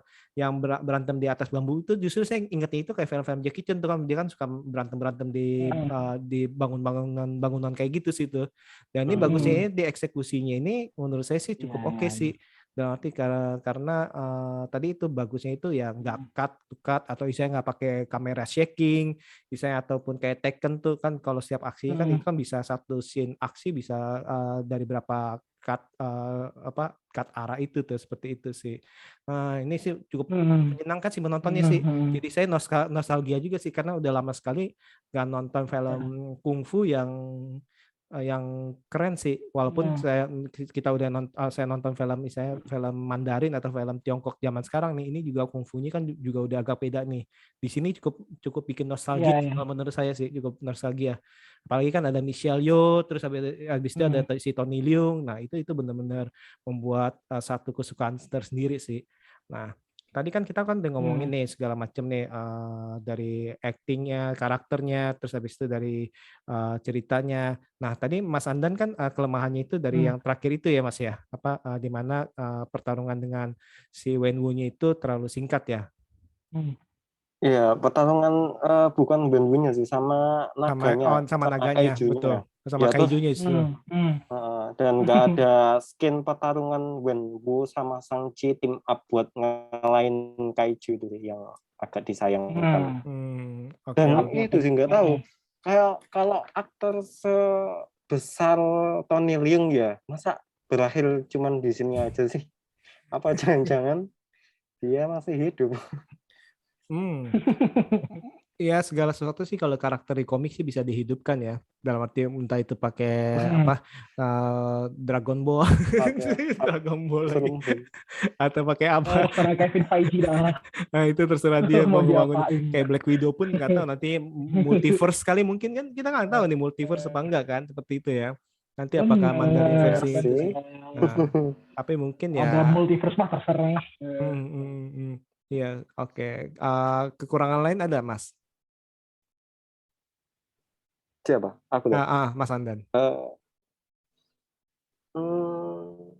berantem di atas bambu itu, justru saya ingetnya itu kayak film-film Jackie Chan tuh kan, dia kan suka berantem-berantem hmm, di bangunan-bangunan kayak gitu sih tuh. Dan ini bagusnya hmm. ini di eksekusinya ini menurut saya sih Ya, cukup oke sih. Dalam arti karena tadi itu bagusnya itu ya nggak cut to cut, atau misalnya nggak pakai kamera shaking, misalnya ataupun kayak Tekken tuh kan kalau setiap aksinya kan itu hmm, kan bisa satu scene aksi bisa dari berapa cut cut arah itu tuh seperti itu sih. Ini sih cukup hmm, menyenangkan sih menontonnya hmm, sih. hmm. Jadi saya nostalgia juga sih karena udah lama sekali nggak nonton film Ya, kungfu yang keren sih, walaupun ya, kita udah saya nonton film misalnya film Mandarin atau film Tiongkok zaman sekarang nih, ini juga kungfunya kan juga udah agak beda nih. Di sini cukup cukup bikin nostalgia ya, sih, ya. kalau menurut saya sih cukup nostalgia. Apalagi kan ada Michelle Yeoh, terus habis itu ada Hmm, si Tony Leung. Nah itu benar-benar membuat satu kesukaan tersendiri sih. Nah, tadi kan kita kan udah ngomongin hmm, nih segala macam nih, dari actingnya, karakternya, terus habis itu dari ceritanya. Nah, tadi Mas Andan kan kelemahannya itu dari hmm, yang terakhir itu ya, Mas ya. Di mana pertarungan dengan si Wenwu-nya itu terlalu singkat ya. hmm. Iya, pertarungan bukan bambunya sih, sama naganya, Sama sama naganya, kaijunya. betul. Sama Ya tuh, kaijunya justru. Hmm, hmm. dan nggak ada skin pertarungan Wenwu sama Shang-Chi team up buat ngalahin kaiju itu sih yang agak disayangkan. Hmm. Oke, Dan oke. itu sih nggak tahu, kayak kalau aktor sebesar Tony Leung ya, masa berakhir cuman di sini aja sih? Apa jangan-jangan dia masih hidup? Hmm. Iya, segala sesuatu sih kalau karakter di komik sih bisa dihidupkan ya. Dalam arti entah itu pakai apa Hmm. Dragon Ball, Pakai Dragon Ball lagi, serem. atau pakai apa? Karena Kevin Feige dah Nah itu terserah dia mau mau ngebangun diapain. kayak Black Widow pun nggak tahu nanti multiverse kali mungkin kan kita nggak tahu nih multiverse apa enggak kan seperti itu ya. Nanti apakah Mandarin Bener, versi Sih. nah, tapi mungkin ada ya multiverse mah terserah. iya oke. Kekurangan lain ada Mas? Siapa? Aku deh. Mas Andan Eh, hmm,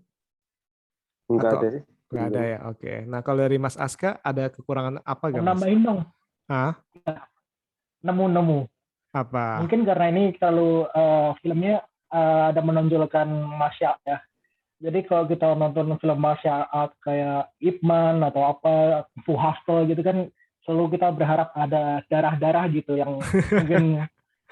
enggak atau ada sih. nggak ada Belum. ya? Oke. Nah kalau dari Mas Aska ada kekurangan apa Mau gak Mas? nambahin dong, Ah nemu-nemu. apa? Mungkin karena ini terlalu filmnya ada menonjolkan martial ya. Jadi kalau kita nonton film martial art kayak Ip Man atau apa, Fu Hustle gitu kan, selalu kita berharap ada darah-darah gitu yang mungkin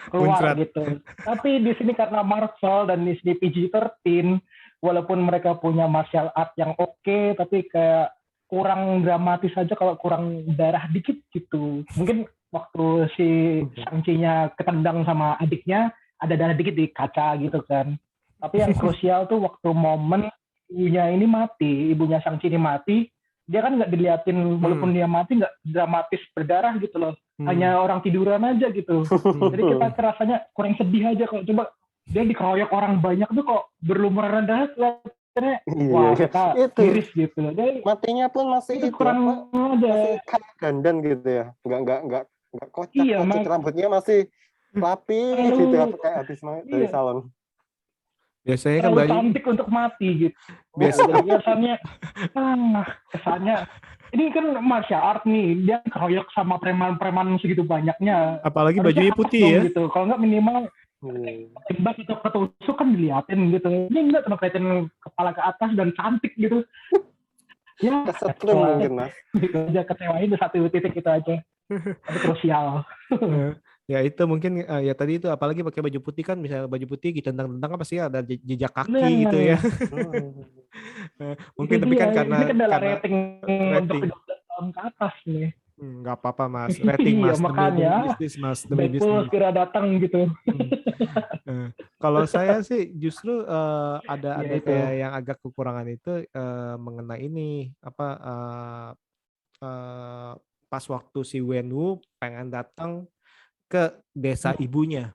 keluar Muncrat. gitu. Tapi di sini karena Marvel dan di sini PG-13, walaupun mereka punya martial art yang oke, tapi kayak kurang dramatis aja kalau kurang darah dikit gitu. Mungkin waktu si Shang-Chi-nya ketendang sama adiknya, ada darah dikit di kaca gitu kan. Tapi yang krusial tuh waktu momen ibunya Shang-Chi ini mati, dia kan nggak diliatin, Hmm. walaupun dia mati nggak dramatis berdarah gitu loh. Hmm. Hanya orang tiduran aja gitu. Jadi kita rasanya kurang sedih aja kalau coba dia dikeroyok orang banyak tuh kok berlumuran darah, kelihatannya Iya, wah iya. kita Itu miris gitu. Jadi matinya pun masih itu itu apa? kurang Masih aja. kayak dandan gitu ya. Enggak Iya, kocak-kocik, rambutnya masih rapi gitu terlalu apa kayak habis dari iya, salon. Biasanya kan terlalu baju cantik untuk mati gitu. biasa Jadi kesannya ini kan martial art nih, dia keroyok sama preman-preman segitu banyaknya, apalagi harusnya bajunya atas putih dong ya. gitu, kalau nggak minimal Hmm. tembak atau ketusuk kan diliatin gitu, ini nggak cuma kelihatan kepala ke atas dan cantik gitu ya. Kesetrum Kecewa mungkin, Mas. gitu aja, kecewain di satu titik itu aja, tapi krusial. Eh, Ya itu mungkin ya tadi itu apalagi pakai baju putih kan, misalnya baju putih ditendang-tendang kan pasti ada jejak kaki gitu ya. Bener, Hmm. itu Mungkin tapi dia, kan ini kendala karena rating untuk rating. 13 tahun ke atas nih. Nggak apa-apa Mas, rating Iya, Mas demi makanya bisnis Mas, demi Deadpool bisnis. segera datang gitu. Hmm. Eh, Kalau saya sih justru ada Ya itu. kayak yang agak kekurangan itu mengenai ini apa eh, pas waktu si Wenwu pengen datang ke desa ibunya.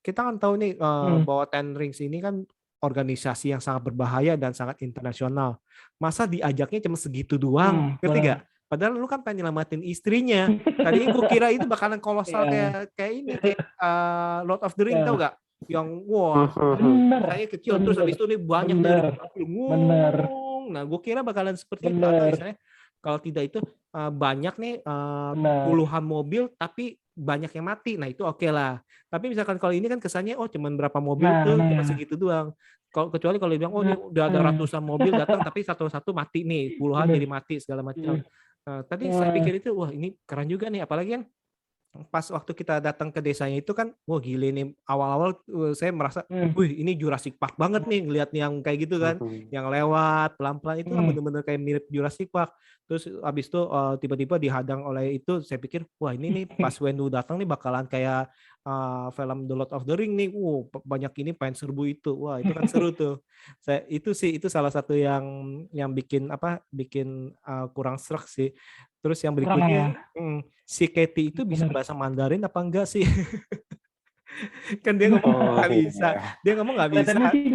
kita kan tahu nih Hmm. bahwa Ten Rings ini kan organisasi yang sangat berbahaya dan sangat internasional. Masa diajaknya cuma segitu doang, ngerti gak? Benar. Padahal lu kan pengen nyelamatin istrinya. Tadinya gue kira itu bakalan kolosal Iya, kayak kayak ini, kayak Lord of the Ring, tau iya. gak? Yang wah Bener, saya kecil terus bener, habis itu nih banyak dari bener, bener, ngomong. Nah, gue kira bakalan seperti itu atau bener, misalnya kalau tidak itu banyak nih bener. puluhan mobil tapi banyak yang mati. Nah, itu oke lah. Tapi misalkan kalau ini kan kesannya oh cuman berapa mobil Nah, tuh cuma nah, segitu doang. Kalau kecuali kalau dibilang oh ini nah, udah ada ratusan mobil datang tapi satu-satu mati nih, puluhan jadi bener. mati segala macam. Iya. Nah, tadi saya Nah, pikir itu wah ini keren juga nih apalagi kan pas waktu kita datang ke desanya itu kan, wah gile nih awal-awal saya merasa, hmm, wih ini Jurassic Park banget nih ngelihat yang kayak gitu kan, yang lewat pelan-pelan itu kan hmm. bener-bener kayak mirip Jurassic Park. Terus abis itu tiba-tiba dihadang oleh itu, saya pikir wah ini nih pas Wendu datang nih bakalan kayak film The Lord of the Ring nih, banyak ini pengen serbu itu, wah itu kan seru tuh. Saya itu sih itu salah satu yang bikin apa, bikin kurang serak sih. Terus yang Kurang ya, berikutnya, si Katie itu bisa bener. bahasa Mandarin apa enggak sih? Kan dia ngomong Oh nggak bisa, iya. dia ngomong nggak bisa. Kelihatannya sih,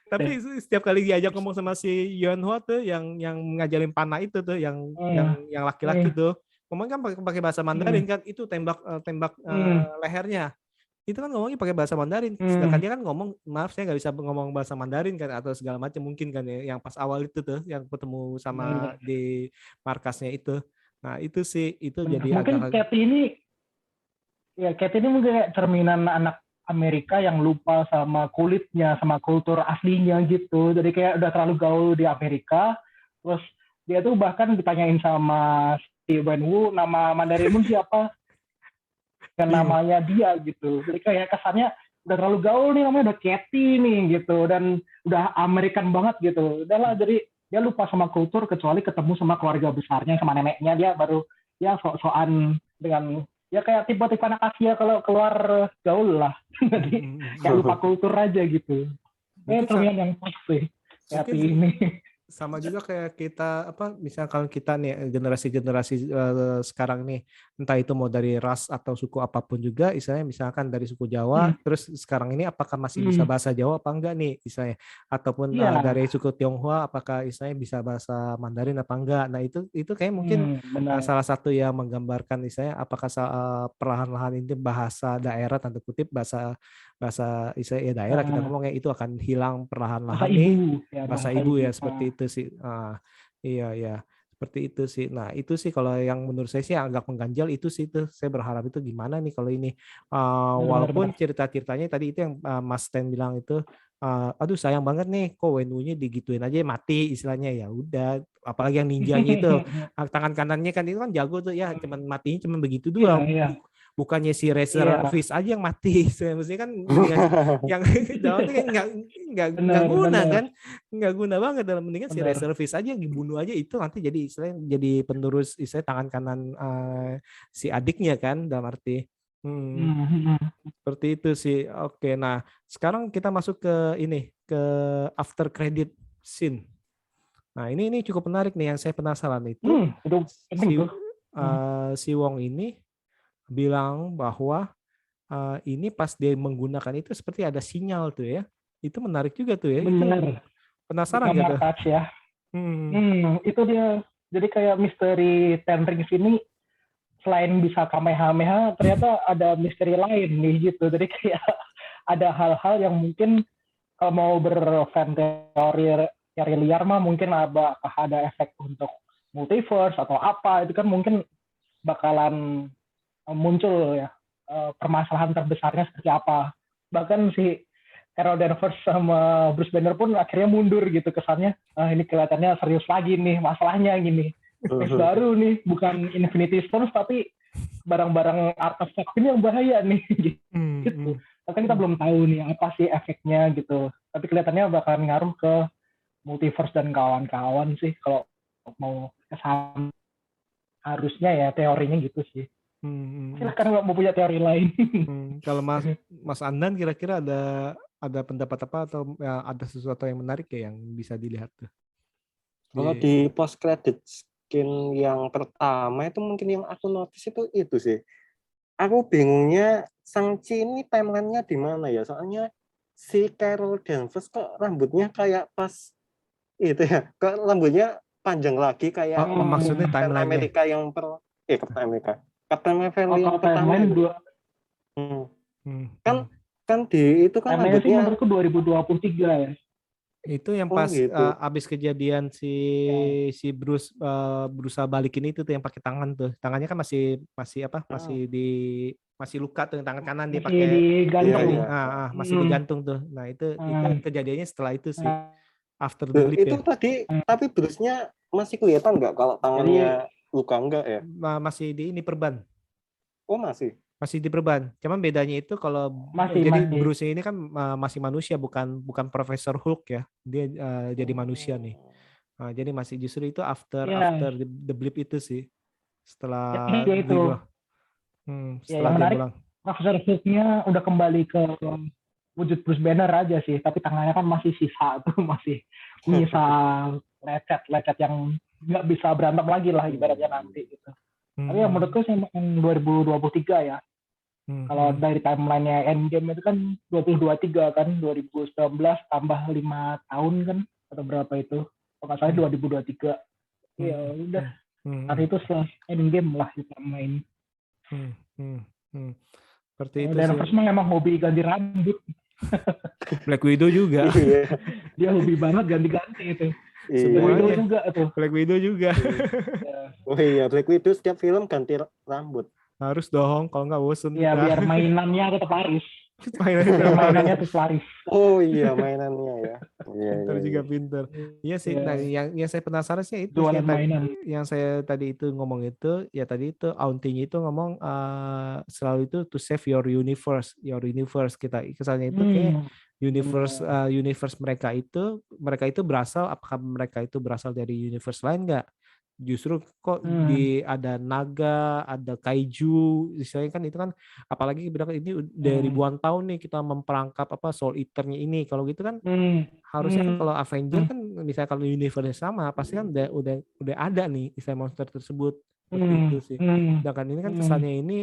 Tapi setiap kali diajak ngomong sama si Yuan Hua tuh, yang ngajarin panah itu tuh, hmm, yang laki-laki hmm, tuh, ngomong kan pakai bahasa Mandarin hmm, kan, itu tembak tembak hmm, lehernya. Itu kan ngomongnya pakai bahasa Mandarin. Sedangkan hmm, dia kan ngomong, maaf saya nggak bisa ngomong bahasa Mandarin kan atau segala macam mungkin kan ya, yang pas awal itu tuh, yang ketemu sama bener, di markasnya itu. Nah itu sih, itu bener. jadi Mungkin agak Cat ini mungkin kayak cerminan anak Amerika yang lupa sama kulitnya, sama kultur aslinya gitu. Jadi kayak udah terlalu gaul di Amerika, terus dia tuh bahkan ditanyain sama si Wenwu, nama Mandarinmu siapa? Dengan iya. namanya dia gitu. Jadi kayak kesannya udah terlalu gaul nih, namanya udah Cathy nih gitu, dan udah American banget gitu. Udah lah, jadi dia lupa sama kultur kecuali ketemu sama keluarga besarnya, sama neneknya, dia baru ya sok-sokan dengan ya kayak tipe-tipe anak Asia kalau keluar gaul lah. Jadi kayak lupa kultur aja gitu. Mungkin Cerminan yang pas sih mungkin Cathy ini. sama juga kayak kita apa misalnya kalau kita nih generasi-generasi sekarang nih entah itu mau dari ras atau suku apapun juga istilahnya misalkan dari suku Hmm, Jawa terus sekarang ini apakah masih bisa hmm, bahasa Jawa apa enggak nih istilahnya ataupun iya, dari suku Tionghoa apakah istilahnya bisa bahasa Mandarin apa enggak. Nah itu kayak mungkin benar. salah satu yang menggambarkan istilahnya apakah perlahan-lahan ini bahasa daerah tanda kutip bahasa bahasa istilahnya ya daerah kita Nah, ngomongnya itu akan hilang bahasa perlahan-lahan nih ibu ya, bahasa bahasa ibu ibu. ya seperti itu sih. Iya ya seperti itu sih. Nah itu sih kalau yang menurut saya sih agak mengganjal itu sih itu saya berharap itu gimana nih kalau ini Benar-benar walaupun benar. cerita-ceritanya tadi itu yang Mas Ten bilang itu aduh sayang banget nih kok Wenwu-nya digituin aja mati istilahnya ya udah apalagi yang ninjanya itu tangan kanannya kan itu kan jago tuh ya cuman matinya cuman begitu Iya, doang iya. bukannya si Razor Iya, Fish aja yang mati maksudnya kan mendingan yang daun itu kan nggak benar, guna kan benar, nggak guna banget dalam mendingan si benar. Razor Fish aja yang dibunuh aja itu nanti jadi istilahnya jadi penerus istilah tangan kanan si adiknya kan dalam arti Hmm, hmm, hmm. seperti itu sih oke nah sekarang kita masuk ke ini ke after credit scene nah ini cukup menarik nih yang saya penasaran itu Itu penting si tuh. Hmm, si Wong ini bilang bahwa ini pas dia menggunakan itu seperti ada sinyal tuh ya. Itu menarik juga tuh ya. Itu benar. Di penasaran gak kamar tuh? touch ya. Hmm. Itu dia. Jadi kayak misteri Ten Rings ini selain bisa Kamehameha, ternyata ada misteri lain nih gitu. Jadi kayak ada hal-hal yang mungkin kalau mau berfan teori teori liar mah mungkin ada efek untuk multiverse atau apa, itu kan mungkin bakalan muncul ya permasalahan terbesarnya seperti apa. Bahkan si Carol Danvers sama Bruce Banner pun akhirnya mundur gitu kesannya. Ini kelihatannya serius lagi nih masalahnya gini. Space baru nih, bukan Infinity Stones tapi barang-barang artefak ini yang bahaya nih gitu. Hmm. Tapi kita belum tahu nih apa sih efeknya gitu. Tapi kelihatannya bakalan ngaruh ke multiverse dan kawan-kawan sih kalau mau kesana harusnya ya teorinya gitu sih. Hmm. Silahkan nggak mau punya teori lain. Kalau Mas Andan kira-kira ada pendapat apa atau ya, ada sesuatu yang menarik ya yang bisa dilihat tuh Kalau di di post credit scene yang pertama itu mungkin yang aku notice itu sih aku bingungnya Shang-Chi ini timeline-nya di mana ya? Soalnya si Carol Danvers kok rambutnya kayak pas itu ya, kok rambutnya panjang lagi kayak Maksudnya Captain timelinenya. America yang Captain America. Captain Marvel yang kalau pertama timeline itu. dua Hmm. Hmm, Kan hmm. kan di itu kan timeline sih rambutnya menurutku 2023 ya. Itu yang oh pas gitu. abis kejadian si Ya. si Bruce berusaha balikin itu tuh yang pakai tangan tuh. Tangannya kan masih masih apa? Ah, Masih luka tuh yang tangan kanan dia Masih pakai iya digantung. tali. iya. Masih digantung tuh. Nah, itu Hmm. kejadiannya setelah itu sih. Nah, After the blip Itu ya. tadi tapi Bruce-nya masih kelihatan nggak kalau jadi tangannya luka enggak ya? Masih di ini perban. Oh masih. Masih di perban. Cuman bedanya itu kalau masih jadi masih Bruce ini kan masih manusia bukan bukan Profesor Hulk ya. Dia jadi manusia nih. Oh. Jadi masih justru itu after ya, the blip itu sih. yang Setelah menarik ya itu dia ya setelah yang dia menarik pulang. Profesor Hulk-nya udah kembali ke wujud Bruce Banner aja sih, tapi tangannya kan masih sisa tuh, masih menyisa lecet-lecet yang nggak bisa berantem lagi lah ibaratnya nanti gitu. Tapi yang Hmm, menurutku sih yang 2023 ya, hmm, kalau hmm, dari timelinenya Endgame itu kan 2023 kan, 2019 tambah 5 tahun kan, atau berapa itu, kalau nggak salah hmm, 2023. Ya hmm, udah, hmm, hmm, saat hmm, itu setelah Endgame lah kita main. hmm, hmm, hmm. Seperti itu Dan sih. terus emang hobi ganti rambut. Black Widow juga. Iya. Dia hobi banget ganti-ganti itu. Black Iya Widow iya. Semuanya. juga tuh. Black Widow juga. Ya, Oh iya, Black Widow setiap film ganti rambut. Harus dong, kalau nggak bosen ya kita. biar mainannya tetap laris. Mainan itu Biar laris. mainannya tetap laris. Oh iya, mainannya ya. Iya Pinter iya juga iya. pinter. Iya sih. Nah, Ya, yang saya penasaran sih itu sih jualan mainan. yang saya tadi itu ngomong itu ya tadi itu Aunting itu ngomong selalu itu to save your universe kita. Kesannya itu kayak Hmm, universe benar. universe mereka itu berasal apakah mereka itu berasal dari universe lain nggak? Justru kok Hmm, ada naga, ada kaiju, istilahnya kan itu kan apalagi bilang ini udah hmm, ribuan tahun nih kita memperangkap apa Soul Eater-nya ini. Kalau gitu kan hmm, harusnya kan hmm, kalau Avenger hmm, kan misalnya kalau universe sama pasti kan udah ada nih istilah monster tersebut seperti itu hmm, sih. hmm, Sedangkan ini kan hmm, kesannya ini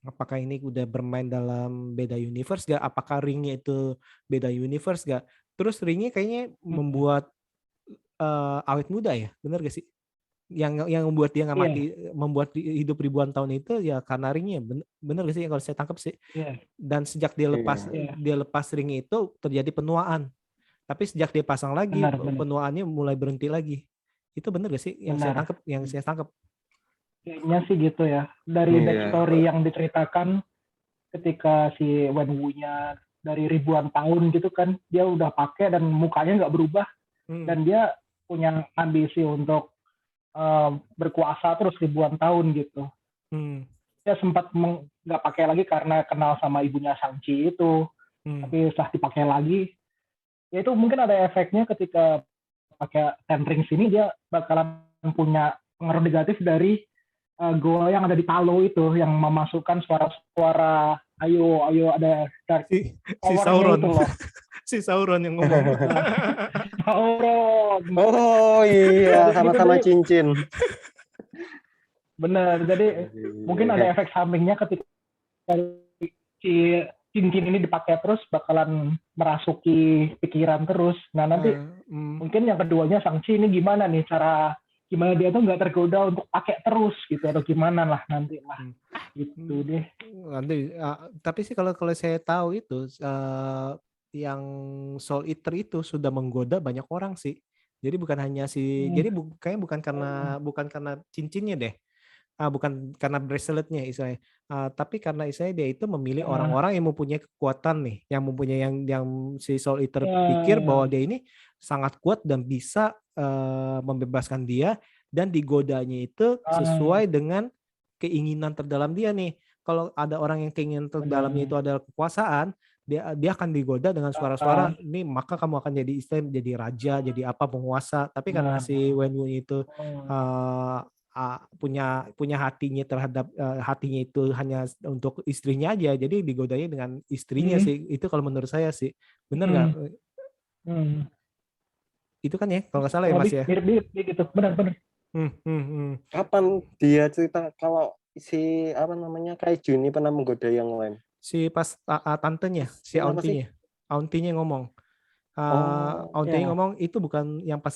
apakah ini udah bermain dalam beda universe gak? Apakah ringnya itu beda universe gak? Terus ringnya kayaknya hmm. membuat awet muda ya, bener gak sih? Yang membuat dia nggak mati, Iya, membuat hidup ribuan tahun itu ya karena ringnya, bener gak sih kalau saya tangkap sih? iya, Dan sejak dia lepas Iya. iya. dia lepas ringnya itu terjadi penuaan. Tapi sejak dia pasang lagi, Benar, benar, penuaannya mulai berhenti lagi. Itu bener gak sih yang saya benar. tangkap? Yang saya tangkap. Kayaknya sih gitu ya. Dari Iya. backstory yang diceritakan ketika si Wenwu-nya dari ribuan tahun gitu kan, dia udah pakai dan mukanya nggak berubah, Hmm, dan dia punya ambisi untuk berkuasa terus ribuan tahun gitu. hmm, Dia sempat nggak pakai lagi karena kenal sama ibunya Shang-Chi itu, hmm, tapi setelah dipakai lagi, ya itu mungkin ada efeknya ketika pakai Ten Rings ini dia bakalan punya pengaruh negatif dari goa yang ada di Talo itu yang memasukkan suara-suara ayo ayo ada dark si powernya Sauron, itu loh. si Sauron yang ngomong. Sauron Oh iya, jadi gitu sama-sama deh, cincin. bener. Jadi mungkin ada Iya. efek sampingnya ketika si cincin ini dipakai terus bakalan merasuki pikiran terus. Nah nanti Hmm. mungkin yang keduanya Shang-Chi ini gimana nih cara gimana dia tuh nggak tergoda untuk pakai terus gitu atau gimana lah nanti lah Hmm. gitu deh. Nanti, tapi sih kalau kalau saya tahu itu yang Soul Eater itu sudah menggoda banyak orang sih. Jadi bukan hanya Hmm. jadi kayaknya bukan karena cincinnya deh. Bukan karena braceletnya istilahnya. Tapi karena istilahnya dia itu memilih orang-orang yang mempunyai kekuatan nih, yang mempunyai yang si Soul Eater pikir bahwa dia ini sangat kuat dan bisa membebaskan dia dan digodanya itu sesuai dengan keinginan terdalam dia nih. Kalau ada orang yang keinginan terdalamnya itu Benar. adalah kekuasaan, dia akan digoda dengan suara-suara, ini maka kamu akan jadi istilah jadi raja, jadi apa penguasa. Tapi karena Benar. si Wenwu itu Oh, punya hatinya terhadap hatinya itu hanya untuk istrinya aja, jadi digodanya dengan istrinya hmm, sih. Itu kalau menurut saya sih, bener nggak? hmm, hmm. Itu kan ya, kalau nggak salah ya Kurang Mas lebih ya. mirip-mirip gitu. Benar-benar. Hmm, hmm, hmm. Kapan dia cerita kalau si apa namanya kaiju ini pernah menggoda yang lain. Si pas tantenya, si Kenapa sih? Auntinya ngomong. Oh, Auntinya Ya. ngomong itu bukan yang pas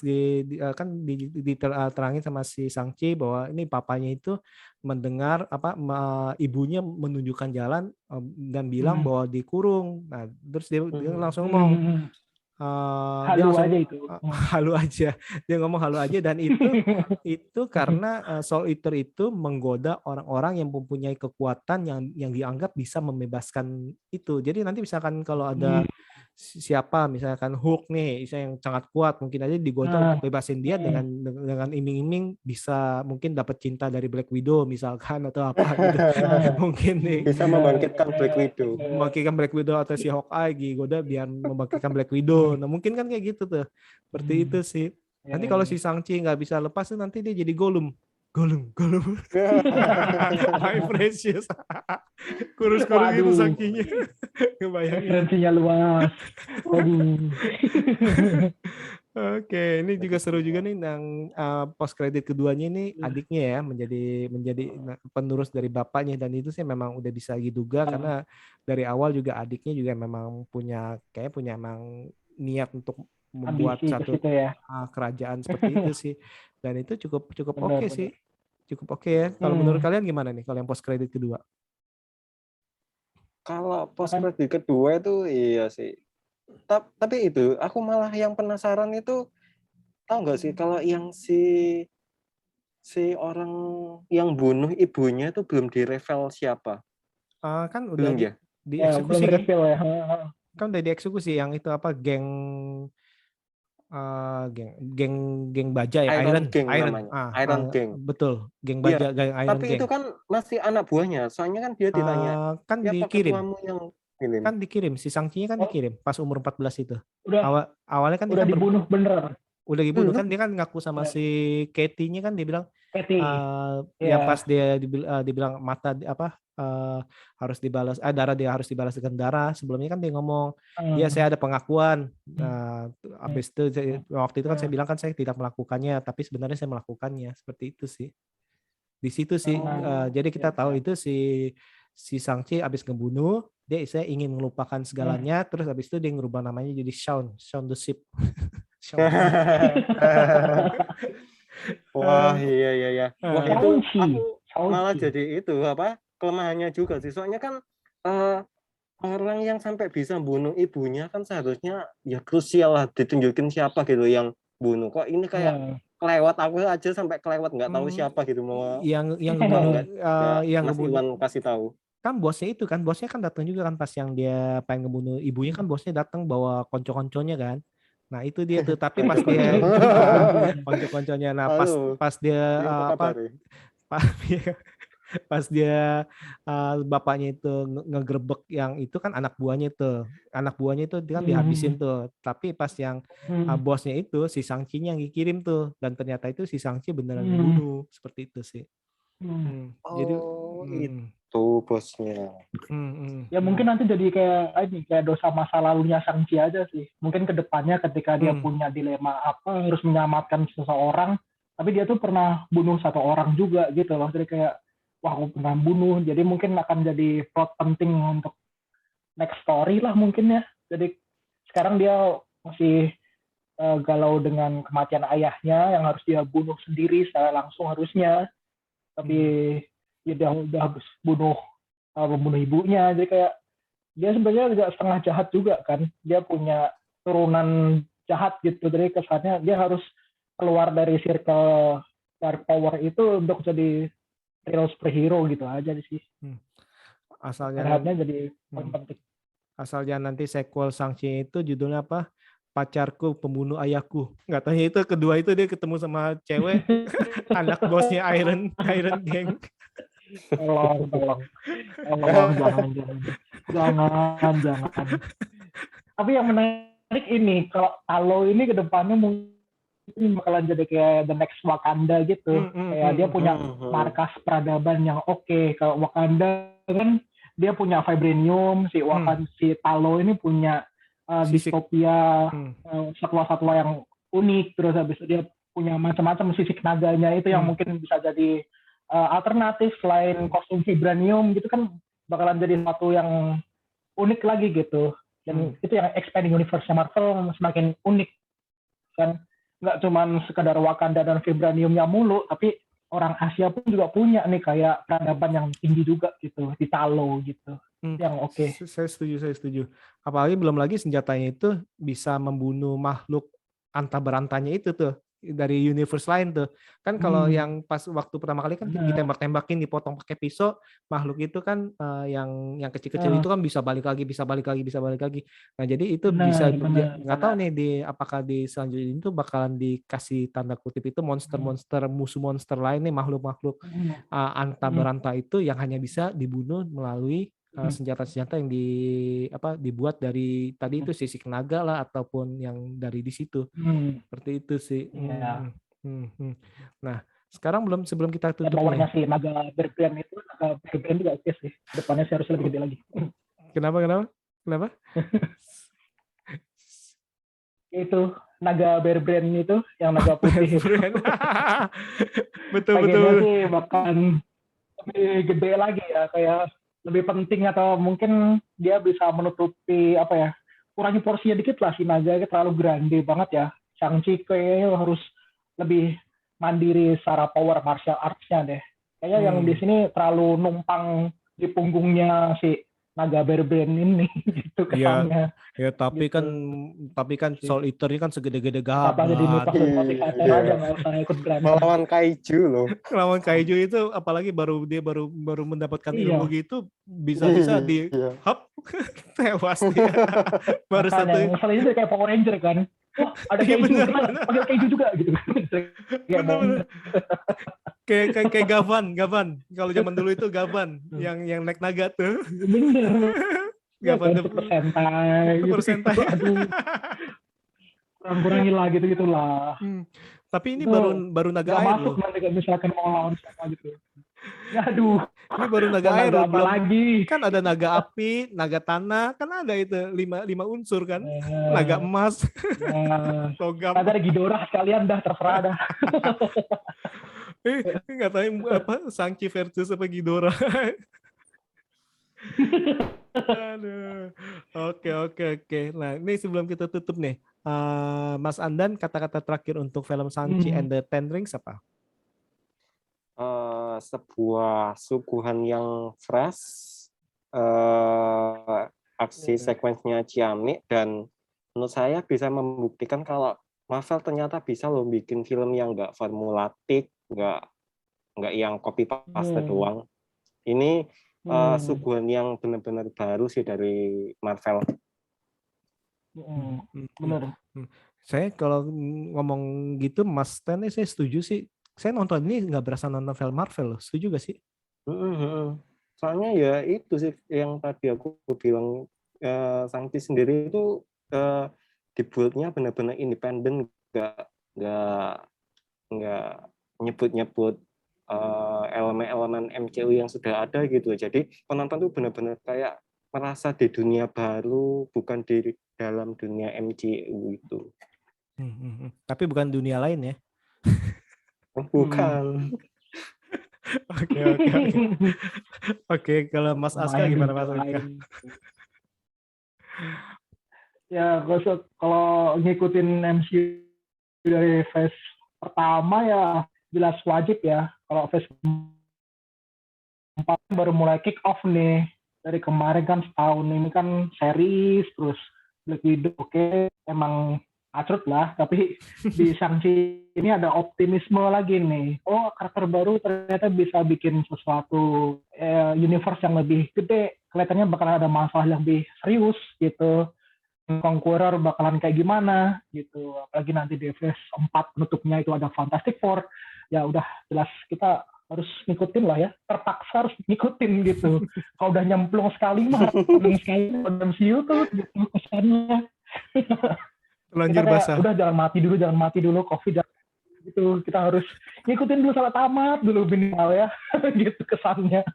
kan diterangin sama si Shang-Chi bahwa ini papanya itu mendengar ibunya menunjukkan jalan dan bilang Hmm. bahwa dikurung. Nah, terus dia langsung ngomong Hmm. dia Halu langsung aja itu. halu aja. Dia ngomong halu aja dan itu karena Soul Eater itu menggoda orang-orang yang mempunyai kekuatan yang dianggap bisa membebaskan itu. Jadi nanti misalkan kalau ada siapa misalkan Hulk nih, yang sangat kuat, mungkin aja digoda untuk Nah, bebasin dia dengan iming-iming bisa mungkin dapat cinta dari Black Widow misalkan atau apa gitu. nah, Mungkin nih bisa membangkitkan Black Widow. membangkitkan Black Widow atau si Hawkeye digoda biar membangkitkan Black Widow. Nah mungkin kan kayak gitu tuh. Seperti itu sih. ya, Nanti kalau si Shang-Chi nggak bisa lepas tuh nanti dia jadi Gollum. Gollum. My precious. Kurus-kurus gitu Waduh, Shang-Chi-nya. Kebayangin. referensinya luas. Waduh. Oke, ini juga seru juga nih yang post credit keduanya ini adiknya ya menjadi penerus dari bapaknya dan itu sih memang udah bisa diduga karena dari awal juga adiknya juga memang punya emang niat untuk membuat Ambisi ke satu situ ya. kerajaan seperti itu sih dan itu cukup oke Benar-benar. sih, cukup oke ya. Kalau menurut kalian gimana nih kalau yang post credit kedua? Kalau post credit kedua itu iya sih. Tapi itu aku malah yang penasaran itu tahu nggak sih kalau yang si orang yang bunuh ibunya itu belum direveal siapa? Kan udah Belum ya? Ya, belum dieksekusi kan? reveal ya. Kan udah dieksekusi yang itu apa geng geng baja ya Iron Gang namanya. Iron Gang. betul geng Iya. baja geng Iron Tapi Gang itu kan masih anak buahnya. Soalnya kan dia ditanya, kan siapa dikirim ketuamu yang ini? si Sangchinya kan Oh, dikirim pas umur 14 itu udah awalnya kan dia udah kan dibunuh bener. udah dibunuh kan Belum. dia kan ngaku sama Ya, si Katie-nya kan dia bilang Patty. yang Ya. pas dia dibilang mata harus dibalas darah dia harus dibalas dengan darah sebelumnya kan dia ngomong ya saya ada pengakuan habis itu waktu itu kan saya bilang kan saya tidak melakukannya tapi sebenarnya saya melakukannya seperti itu sih di situ sih jadi kita tahu itu si Shang-Chi abis ngebunuh dia saya ingin melupakan segalanya terus habis itu dia ngerubah namanya jadi Shaun the Sheep. Shaun. Wah, iya. Wah, itu aku malah Shang-Chi. jadi itu apa? Kelemahannya juga sih. Soalnya kan orang yang sampai bisa bunuh ibunya kan seharusnya ya krusial lah ditunjukin siapa gitu yang bunuh. Kok ini kayak kelewat, aku aja sampai kelewat nggak tahu siapa gitu mau yang kalau ngebunuh nggak Mas ngebunuh Iwan kasih tahu. kan bosnya kan datang juga kan pas yang dia pengen ngebunuh ibunya kan bosnya datang bawa konco-konconya kan. Nah itu dia tuh tapi pas dia konco-konconya nah Halo, pas dia apa kabar? pas pas dia bapaknya itu ngegerebek yang itu kan anak buahnya itu dia kan dihabisin tuh tapi pas yang bosnya itu si Shang-Chi yang dikirim tuh dan ternyata itu si Shang-Chi beneran ngebunuh seperti itu sih. Jadi itu bosnya. Ya mungkin nanti jadi kayak dosa masa lalunya Shang-Chi aja sih. Mungkin kedepannya ketika dia punya dilema apa harus menyelamatkan seseorang, tapi dia tuh pernah bunuh satu orang juga gitu loh. Jadi kayak wah aku pernah bunuh. Jadi mungkin akan jadi plot penting untuk next story lah mungkin ya. Jadi sekarang dia masih galau dengan kematian ayahnya yang harus dia bunuh sendiri secara langsung harusnya. Tapi dia udah membunuh ibunya. Jadi kayak dia sebenarnya juga setengah jahat juga kan. Dia punya turunan jahat gitu. Jadi kesannya dia harus keluar dari circle dark power itu untuk jadi real superhero gitu aja sih. Asalnya jadi penting. Asalnya nanti sequel Shang-Chi itu judulnya apa? Pacarku Pembunuh Ayahku. Nggak tahu itu kedua itu dia ketemu sama cewek anak bosnya Iron Gang. Tolong, jangan. Tapi yang menarik ini, kalau Talo ini kedepannya mungkin bakalan jadi kayak the next Wakanda gitu. Kayak dia punya markas peradaban yang oke. Kalau Wakanda kan dia punya vibranium, si Talo ini punya distopia satwa-satwa yang unik. Terus habis itu dia punya macam-macam sisik naganya itu yang mungkin bisa jadi alternatif selain kostum vibranium gitu kan bakalan jadi satu yang unik lagi gitu. Dan itu yang expanding universe Marvel semakin unik kan, nggak cuman sekadar Wakanda dan vibraniumnya mulu, tapi orang Asia pun juga punya nih kayak peradaban yang tinggi juga gitu di Talo gitu. Yang oke. Saya setuju. Apalagi belum lagi senjatanya itu bisa membunuh makhluk anta berantanya itu tuh dari universe lain tuh. Kan kalau yang pas waktu pertama kali kan ditembak-tembakin, dipotong pakai pisau, makhluk itu kan yang kecil-kecil itu kan bisa balik lagi. Nah, jadi itu bisa nggak tahu nih apakah di selanjutnya itu bakalan dikasih tanda kutip itu monster-monster, musuh monster lain nih, makhluk-makhluk anta beranta itu yang hanya bisa dibunuh melalui senjata-senjata yang dibuat dari tadi itu sisik naga lah ataupun yang dari di situ. Seperti itu sih. Nah, sekarang sebelum kita tutup powernya sih naga berbrand itu, naga berbrand juga oke sih. Depannya sih harus lebih gede lagi. Kenapa? Itu naga berbrand itu yang naga putih itu. betul. sih bahkan lebih gede lagi ya, kayak lebih penting atau mungkin dia bisa menutupi kurangi porsinya dikit lah. Si naga terlalu grande banget ya. Shang-Chi kayaknya harus lebih mandiri secara power martial arts-nya deh. Kayaknya yang di sini terlalu numpang di punggungnya si naga berbrand ini gitu kesannya. Ya tapi gitu. kan Soul Eater ini kan segede-gede gaban. Apa jadi mitos aja nggak usah ikut berantem. Melawan kaiju loh. Lawan kaiju itu apalagi baru mendapatkan ilmu gitu, bisa di hop tewas dia. Baru satu. Masalahnya itu kayak Power Ranger kan. Wah, ada keju, panggil keju juga gitu. Bener. Kayak Gavan. Kalau zaman dulu itu Gavan yang naik naga tuh. Bener. Gavan persentai. Aduh. Kurang-kurangi lah gitu-gitulah. Tapi ini baru naga air loh. Masuk misalkan mau lawan siapa gitu. Aduh. Ini baru naga air loh. Belum lagi. Kan ada naga api, naga tanah, kan ada itu 5 unsur kan. Naga emas. Logam. Ada Ghidorah sekalian dah, terserah dah. Nggak tahu apa Shang-Chi versus apa Ghidorah. Aduh. Oke. Nah, ini sebelum kita tutup nih, Mas Andan, kata-kata terakhir untuk film Shang-Chi and the Ten Rings apa? Sebuah suguhan yang fresh, aksi sekuensnya ciamik, dan menurut saya bisa membuktikan kalau Marvel ternyata bisa loh bikin film yang nggak formulatik, nggak yang copy paste doang. Ini suguhan yang benar-benar baru sih dari Marvel. Benar. Saya kalau ngomong gitu, Mas Ten, saya setuju sih. Saya nonton ini nggak berasa nonton film Marvel loh. Setuju gak sih? Soalnya ya itu sih yang tadi aku bilang, Shang-Chi sendiri itu dibuatnya benar-benar independen, nggak nyebut-nyebut elemen-elemen MCU yang sudah ada gitu. Jadi penonton tuh benar-benar kayak merasa di dunia baru, bukan di dalam dunia MCU itu. Tapi bukan dunia lain ya? Bukan. Oke. Kalau Mas Aska gimana Mas Aska? Ya, kalau ngikutin MCU dari phase pertama ya jelas wajib ya. Kalau phase 4 baru mulai kick off nih. Dari kemarin kan setahun ini kan series terus Black Widow oke, emang acrut lah, tapi di Shang-Chi ini ada optimisme lagi nih. Oh, karakter baru ternyata bisa bikin sesuatu universe yang lebih gede. Kelihatannya bakalan ada masalah yang lebih serius gitu. Conqueror bakalan kayak gimana gitu. Apalagi nanti di phase 4 penutupnya itu ada Fantastic Four. Ya udah jelas kita harus ngikutin lah ya. Terpaksa harus ngikutin gitu. Kalau udah nyemplung sekali mah sekali MCU tuh gitu kesannya. Lanjut basah. Udah jangan mati dulu COVID gitu. Kita harus ngikutin dulu sampai tamat dulu minimal ya. Gitu kesannya.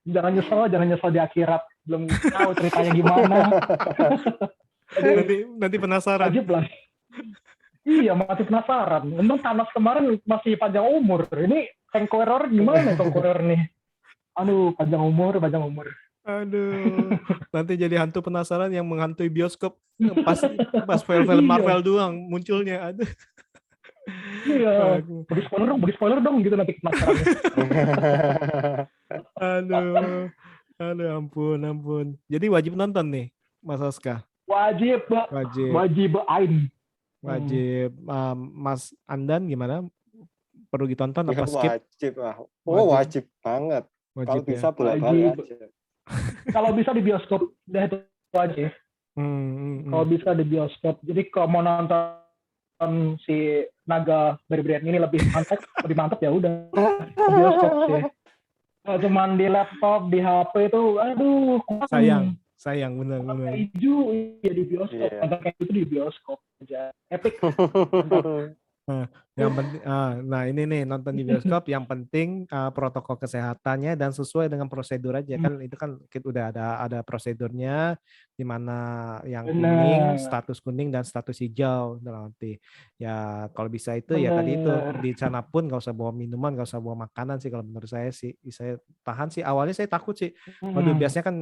Jangan nyesel di akhirat. Belum tahu ceritanya gimana. Nanti penasaran. Wajib lah. Iya, masih penasaran. Untung Thanos kemarin masih panjang umur. Ini Conqueror gimana Conqueror nih? Aduh, panjang umur. Aduh, nanti jadi hantu penasaran yang menghantui bioskop pas film-film Iya, Marvel doang munculnya. Aduh. iya. Aku- Beri spoiler dong gitu nanti penasaran. Aduh, aduh, ampun. Jadi wajib nonton nih, Mas Oska. Wajib, Mbak. Wajib, Wajib ain. wajib. Mas Andan gimana? Perlu ditonton Ya apa skip? wajib lah. Wajib, Wajib banget. Kalau wajib ya. bisa bolak-balik Wajib. aja. Kalau bisa di bioskop, udah itu aja. Kalau bisa di bioskop. Jadi kalau mau nonton si Naga Berbrian ini lebih mantap ya udah di bioskop sih. Kalau cuman di laptop, di HP itu, aduh, Sayang, benar. hijau ya di bioskop. Iya. Nonton kayak gitu di bioskop aja. Epic. Yang penting, nah ini nih nonton di bioskop. Yang penting protokol kesehatannya dan sesuai dengan prosedur aja kan. Itu kan kita udah ada prosedurnya, di mana yang kuning, status kuning dan status hijau nanti. Ya kalau bisa itu ya tadi itu di sana pun nggak usah bawa minuman, nggak usah bawa makanan sih kalau menurut saya sih. Saya tahan sih. Awalnya saya takut sih. Waduh, biasanya kan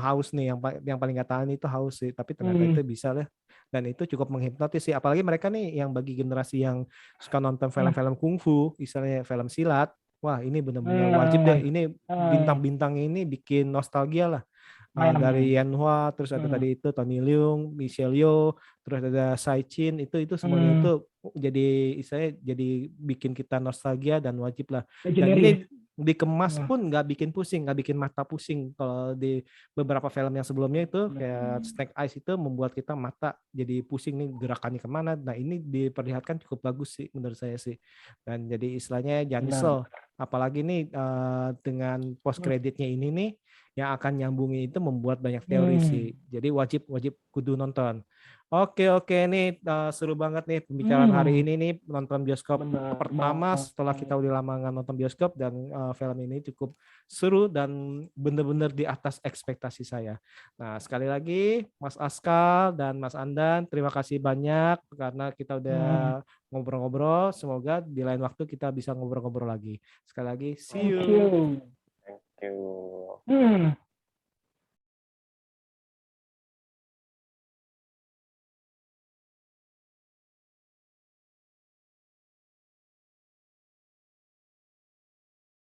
haus nih, yang paling nggak tahan itu haus sih. Tapi ternyata itu bisa lah. Dan itu cukup menghipnotis sih. Apalagi mereka nih yang bagi generasi yang suka nonton film-film kungfu, misalnya film silat. Wah, ini benar-benar wajib deh. Ini bintang-bintang ini bikin nostalgia lah. Dari Yan Hua, terus ada tadi itu Tony Leung, Michelle Yeoh, terus ada Sai Chin, itu semuanya itu jadi istilahnya jadi bikin kita nostalgia dan wajib lah. Dan ini dikemas pun nggak bikin pusing, nggak bikin mata pusing. Kalau di beberapa film yang sebelumnya itu kayak Snake Eyes itu membuat kita mata jadi pusing nih gerakannya kemana. Nah ini diperlihatkan cukup bagus sih menurut saya sih. Dan jadi istilahnya jangan nyesel. Apalagi nih dengan post kreditnya ini nih yang akan nyambungin itu membuat banyak teori sih. Jadi wajib kudu nonton. Oke nih seru banget nih pembicaraan hari ini nih nonton bioskop pertama setelah kita udah lama nggak nonton bioskop dan film ini cukup seru dan bener-bener di atas ekspektasi saya. Nah sekali lagi Mas Askal dan Mas Andan terima kasih banyak karena kita udah ngobrol-ngobrol. Semoga di lain waktu kita bisa ngobrol-ngobrol lagi. Sekali lagi see you. Thank you.